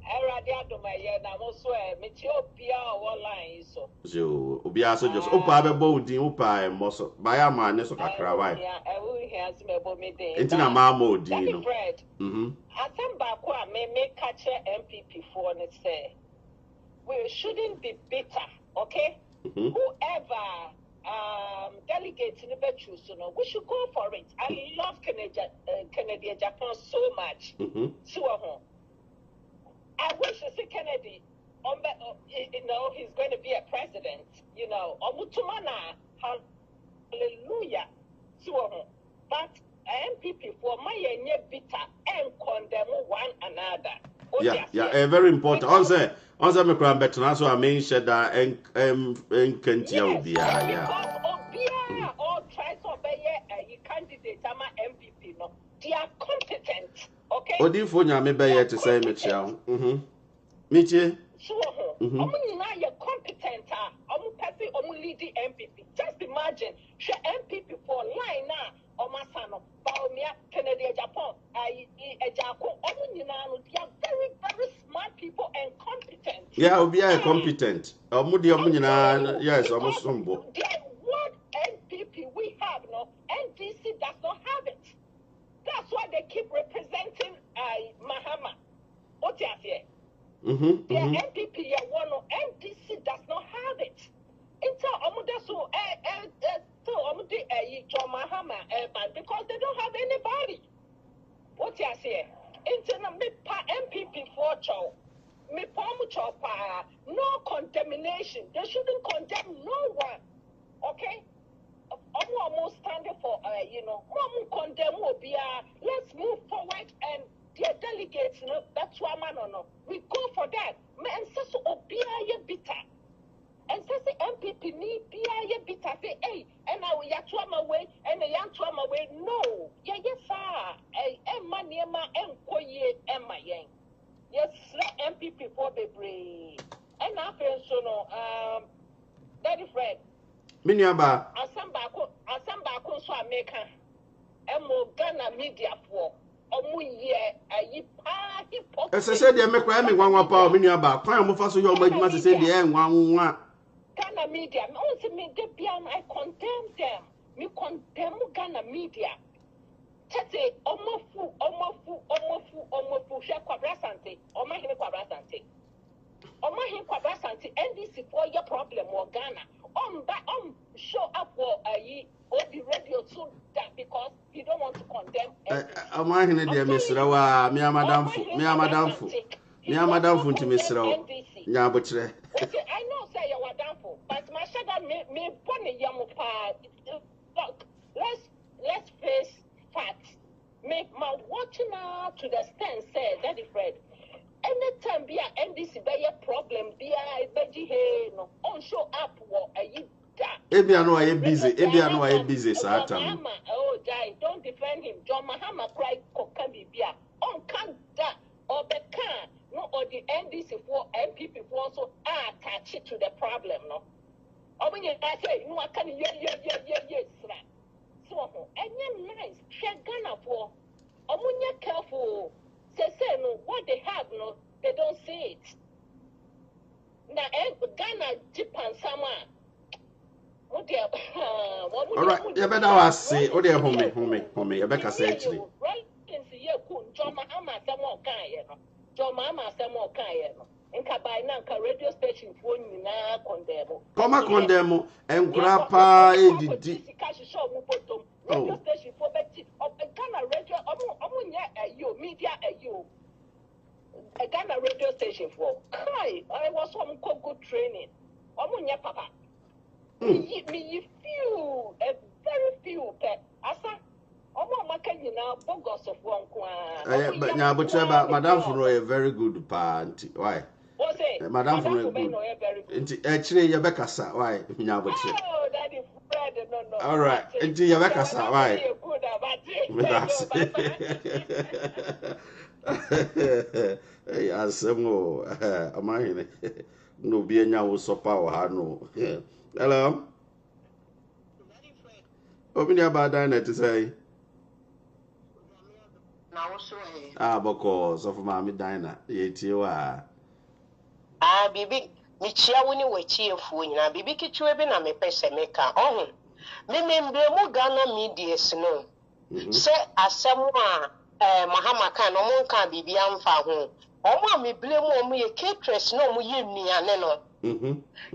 Erade adomaye na mo so me ti obia o line so. So obia so just opa bebo din opa mo so baya ma ne so kakra why. Yeah, e we hear me bo me din. Entina ma mo din no. Atam ba ko a me catch MPP for ne say we shouldn't be bitter, okay? Whoever delegates in the bedroom, so no, we should go for it. I love Canada, Japan so much. So, I wish to see Kennedy. You know, he's going to be a president. You know, Omutumana, hallelujah. So, but MPP for my bitter and condemn one another. Yeah, very important. Also, me kran better so I mentioned that Kentia Obia, yeah. Obia all tries to obey a candidate ama MPP no. They are competent, okay? Odifo nya me be to say me chia. Michie. So, omu nyina ye competent omu person omu lead the MPP. Just imagine, she MPP for line na omasano Baumia Kennedy Japan Ejako omu nyina no they are very very smart people and competent. Yeah, Obia competent. Omu di omu nyina yes, omu sombo. What NPP we have no NDC does not have it. That's why they keep representing Mahama. What you say? The NPP one NDC does not have it. Until Omudasu Mahama because they don't have anybody. What you say? Until me MPP for chow. Me no condemnation. They shouldn't condemn no one. Okay? Almost standing for condemn Obia. Let's move forward and their delegates, that's why no. We go for that. And so Obia ye bitter. And so the MPP need be bitter. Say, hey, and I Yatwama way and a Yantwama way. No, yes, sir. Emma Niema and Koye Emma Yang. Yes, MPP for the brave. And I feel so no, Daddy Fred. Miniaba. Asamba so America. Emo Ghana media for. As I said, they make me one power miniaba. Quite a fast you make me say the end one. Ghana media, I condemn them. Me condemn Ghana media. Tete, omofu, share quadrasante, quadrasante. Quadrasante, NDC for your problem or Ghana. Show up for the radio so that because you don't want to condemn. I'm going to dear Miss Rawa, me madam to Miss Rawa. Yeah, but I know, say you are downful, but my shadow me pony yamupa. Look, let's face facts. Make my watching out to the stand say Daddy Fred. Anytime be a NDC be a problem, be a beji hey no on show up what a Ebi I know I busy, sir. Oh, Jai, don't defend him. John Mahama cry Kokambi Bia. On can't that or the can no or the NDC for MPP for also attach it to the problem, no. Or when you say no, I can yes, so and you're nice, share Ghana for or when you're careful, say no, what they have, no, they don't see it. Now Ghana Japan summer. All right, you better say, oh, dear, home, you better say actually. Right, can see you, John Mahama, someone kind, John Mahama, someone kind, and Kabainanka radio station for you now, condemn. Come on, condemn, and grandpa, radio station for Betty of a Ghana radio, you, media, you. A Ghana radio station for. Hi, I was on good training. Omunya papa. Me few, a very few pet. Asa, Omo Makani now, Bogos of one quan. But now, but Madame Funo a very good party. Why? What's it? Madame Funo very good. Actually, Rebecca, why? Now, but oh, that is Fred, no. All right, until Rebecca, why? Hey, as some more, am I no be now so power, no. Hello? Open your bad dinner to say. Because of Mammy Diner, yet you are. Bibi, Michia winning with cheer for you, Bibi Kitchuebin and me Pesamaker. Oh, Mimim Ghana media snow. Say, as someone, Mahama can, no one can be beyond for home. Oh, me blame on me a cateress, no more you near Neno.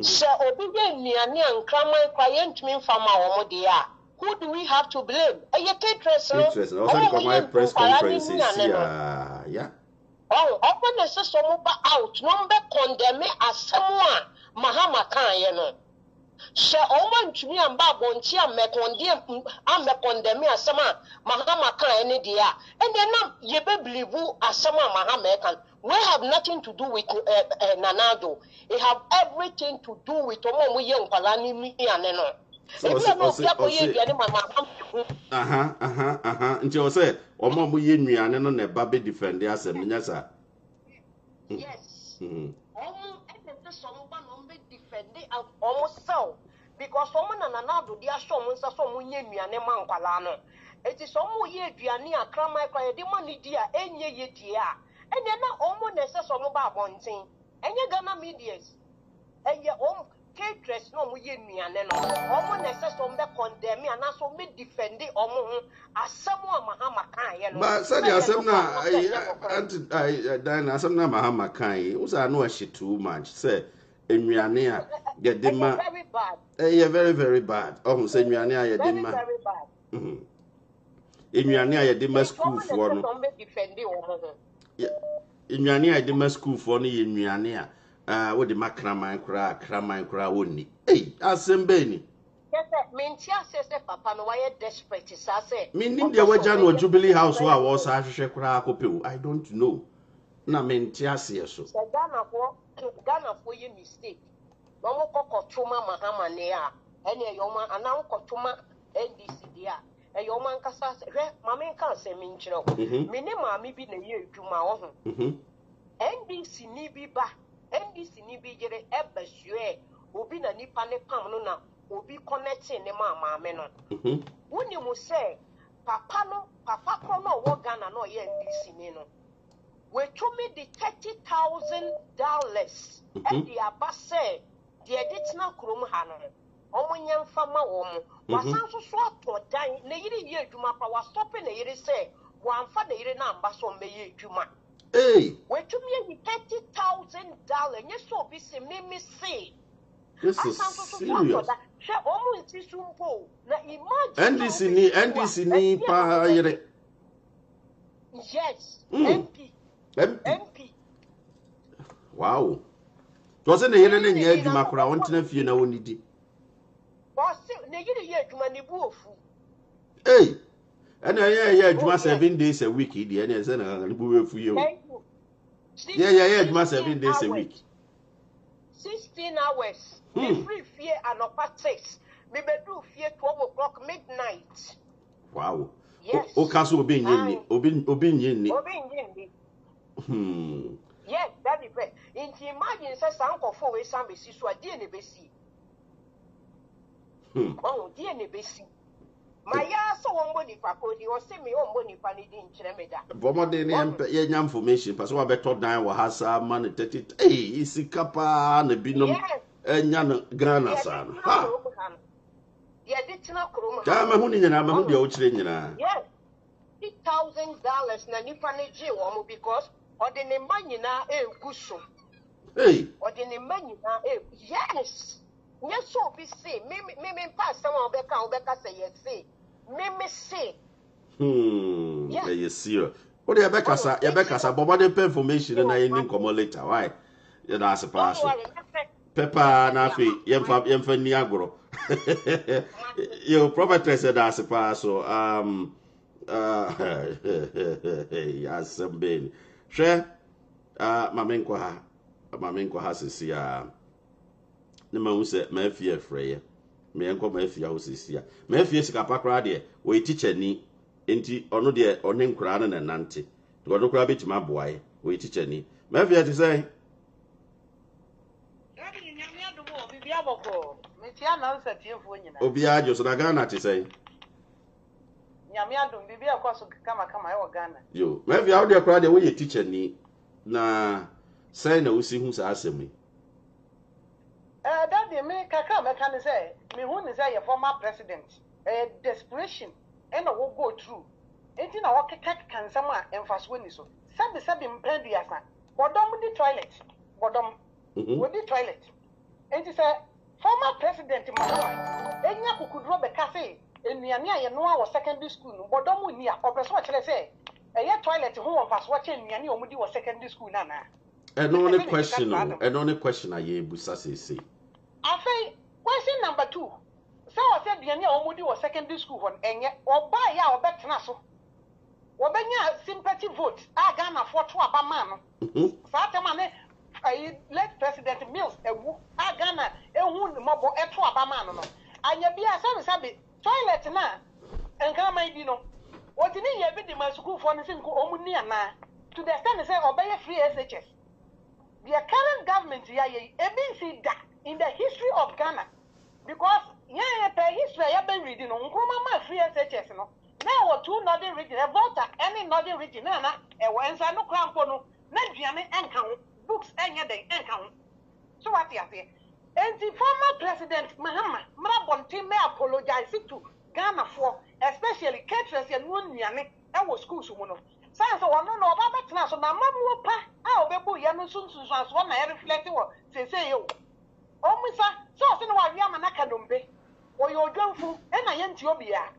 So, obedient near and crammer client me from our modia. Who do we have to blame? A cateress, no, my press conference. Yeah. Oh, open the system out, number condemn me as someone, Mahama can, you know. So, oh, to me and Babontia, I'm a condemn me as someone, Mahama can, any dear. And then you believe as someone Mahama can. We have nothing to do with Nanado. It have everything to do with Omo Young Palani and Neno. Until I say, Omo Yemi and Neno ne Baby defend the assembly. Yes. Omo and someone defend it almost so. Because someone and Nanado, they are someone so Yemi and Eman Palano. It is Omo Yemi and Krama, the money dear, and ye dear. And then now almost necessary about one thing. And you're gonna medias. And your own cateress no we me and then almost necessary condemn me and also me defend it almost as someone Mahama can. But said ya some na I Diana some na Mahama kan. Who's I know she too much. Say Enwiane get them very bad. Yeah, very, very bad. Oh, say Enwiane ya dem very bad. Enwiane ya dem school for no. Yeah, Enwiane I did my school for ni Enwiane what the macraman cra woni. Hey, asembeni. Yes, mentia says papa no why desperate say. Meaning the wajan or Jubilee House who was Ashe cra copy. I don't know. Na mentia says so. Ghana for you mistake. Mama Kokotuma Mahama nea. Any yoma and now Kotuma NDC dia e yo man kasa hwe mama nka se me nkyerɛ wo me ne maame bi na ye adwuma wo ho NDC ni bi ba NDC ni bi gere ebasue obi na nipa ne pam no na obi connect ne maame no woni mu se papa kro no wo Ghana no ye NDC ni no we to me the $30,000 and the abase the editina krom ha no omunya mfama wo mu wasan so so atodan na yiri ye adwuma pa wa stop na yiri se wa amfa na yiri na amba so me ye adwuma we to me $30,000 nye so bi se me say this is serious she omu nti sumpo na imagine NDC ni pa yire yes MP wow to na yire na nya adwuma kora wontena fie na wonidi na yiri ye adwuma ni bu ofu and yeah, adwuma 7 days a week idi and say na bu ofu ye o yeah adwuma 7 days a week 16 hours me free fie anopa 6 me bedu fie 12 o'clock midnight wow yes o kaso obi nyenni yes that is it imagine say sankofo we sam besi so ade ne besi oh die ne besi maya so won boni pako di o se me o boni pa ni di nkyere meda bomode ne ye nya information paso wa beto dan wo hasa man 30 isikapa na binom enya na Ghana sana ha ye di tina krom ha ma hu ni nyina ma hu de o kire nyina yes $8,000 na nipa ne je wo mo because ordinary manyina eguso ordinary manyina yes yes so be say me pass someone obeka say yes say me say yes see o de yebekasa bomode pe information na any come later why you na surprise pepper na fi yemfa ni agoro yo prophetess said that surprise so yes ben hwe mamenkwa ha sisi a ne ma hu se ma afie afreye me enko ma afie ho sisi a ma afie sikapa kra de we teacher ni enti ono de one nkura na nante to odo kra betima boae we teacher ni ma afie te say obi ajo so na Ghana te say nyame adom bibia kwaso kama e wo Ghana yo ma afie how de kra de we teacher ni na say na usi hu sa asemi that they make kaka me can say me hu ni say your former president desperation and wo go through enti na wo keka kan sama emphasize woni so sabi mpendu yasa bodom di toilet bodom wo di toilet enti say former president Mahama enya kukudro be ka say enuane aye no a wo secondary school no bodom ni a opeso kire say eye toilet hu won pass watch enuane o mudi wo secondary school na na only question aye busa say afei question number 2 say o say duane o mudi wo secondary school hon enye oba ya obetena so obenya sympathy vote a Ghana for to abama no sa tema ne late president Mills ewu a Ghana ehu ni mobo eto abama no anya bia sabi toilet na enka mai di no wotini ye bi di ma school for ni sinko omuni ana to the extent say obey free SHS the current government ye ebinsi da in the history of Ghana because per history ya been reading no nkroma ma free SHS no na wo two northern region e volta any northern region na e wo ensa no krampo no na duane enka ho books enye den enka ho so what you say and the former president Mahama mrabonti me apologize to Ghana for especially caterers and nuane e wo schools mu no science one no oba betena so na mamu pa a obebu ya no sunsun so aso na e reflect wo say yo omisa so se no wa wi amana dombe oyo odwanfu e na ye nti obi a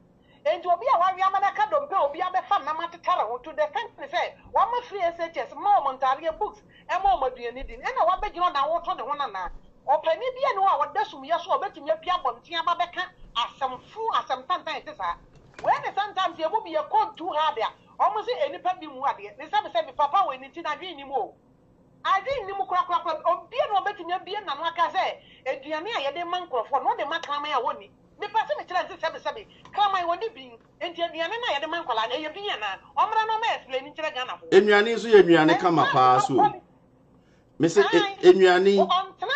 enti obi a wa wi amana dombe obi abefa na matetara ho to the country say wa ma free SHS ma montare books e ma omaduani din e na wa begino na wo to de ho na opani bia no a wodasum ye so obetumi apia bontia ba beka asem tantan te sa when sometimes ye bobi ye code too hard ya omo se enipa bi mu ade ne se papa we ni ti na dwi ni mu o ade ni mu kura obi no obetumi abia na no aka se eduane a ye de man krofo no de makama ya woni me pase me kira se body. Come I want to be. And yet, the other night, the man called a Vienna. Omra no mess, Lenny Chagana. Enuane so enuane kama pa so. Me say enuane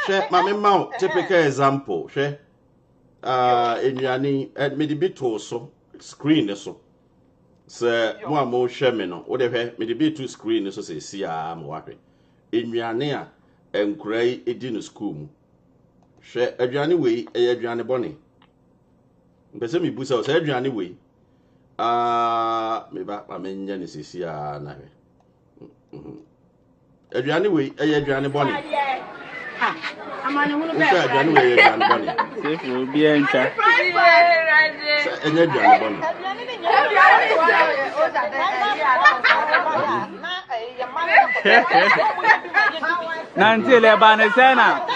hwe ma me ma typical example hwe enuane me de bito so screen so. Se mo amo hwe me no wo de hwe me de bito screen so se si a mo wahwe. Enuane a enkurai edi no school mu. Hwe aduane we e aduane bone. Mpese mi busa o se aduane we me ba ma menja ne sisi a na hwe. Aduane we e aduane bone. Amane hunu be. Aduane we e aduane bone. Sefu bi encha. Enye aduane bone. Nanti le ba ne sena.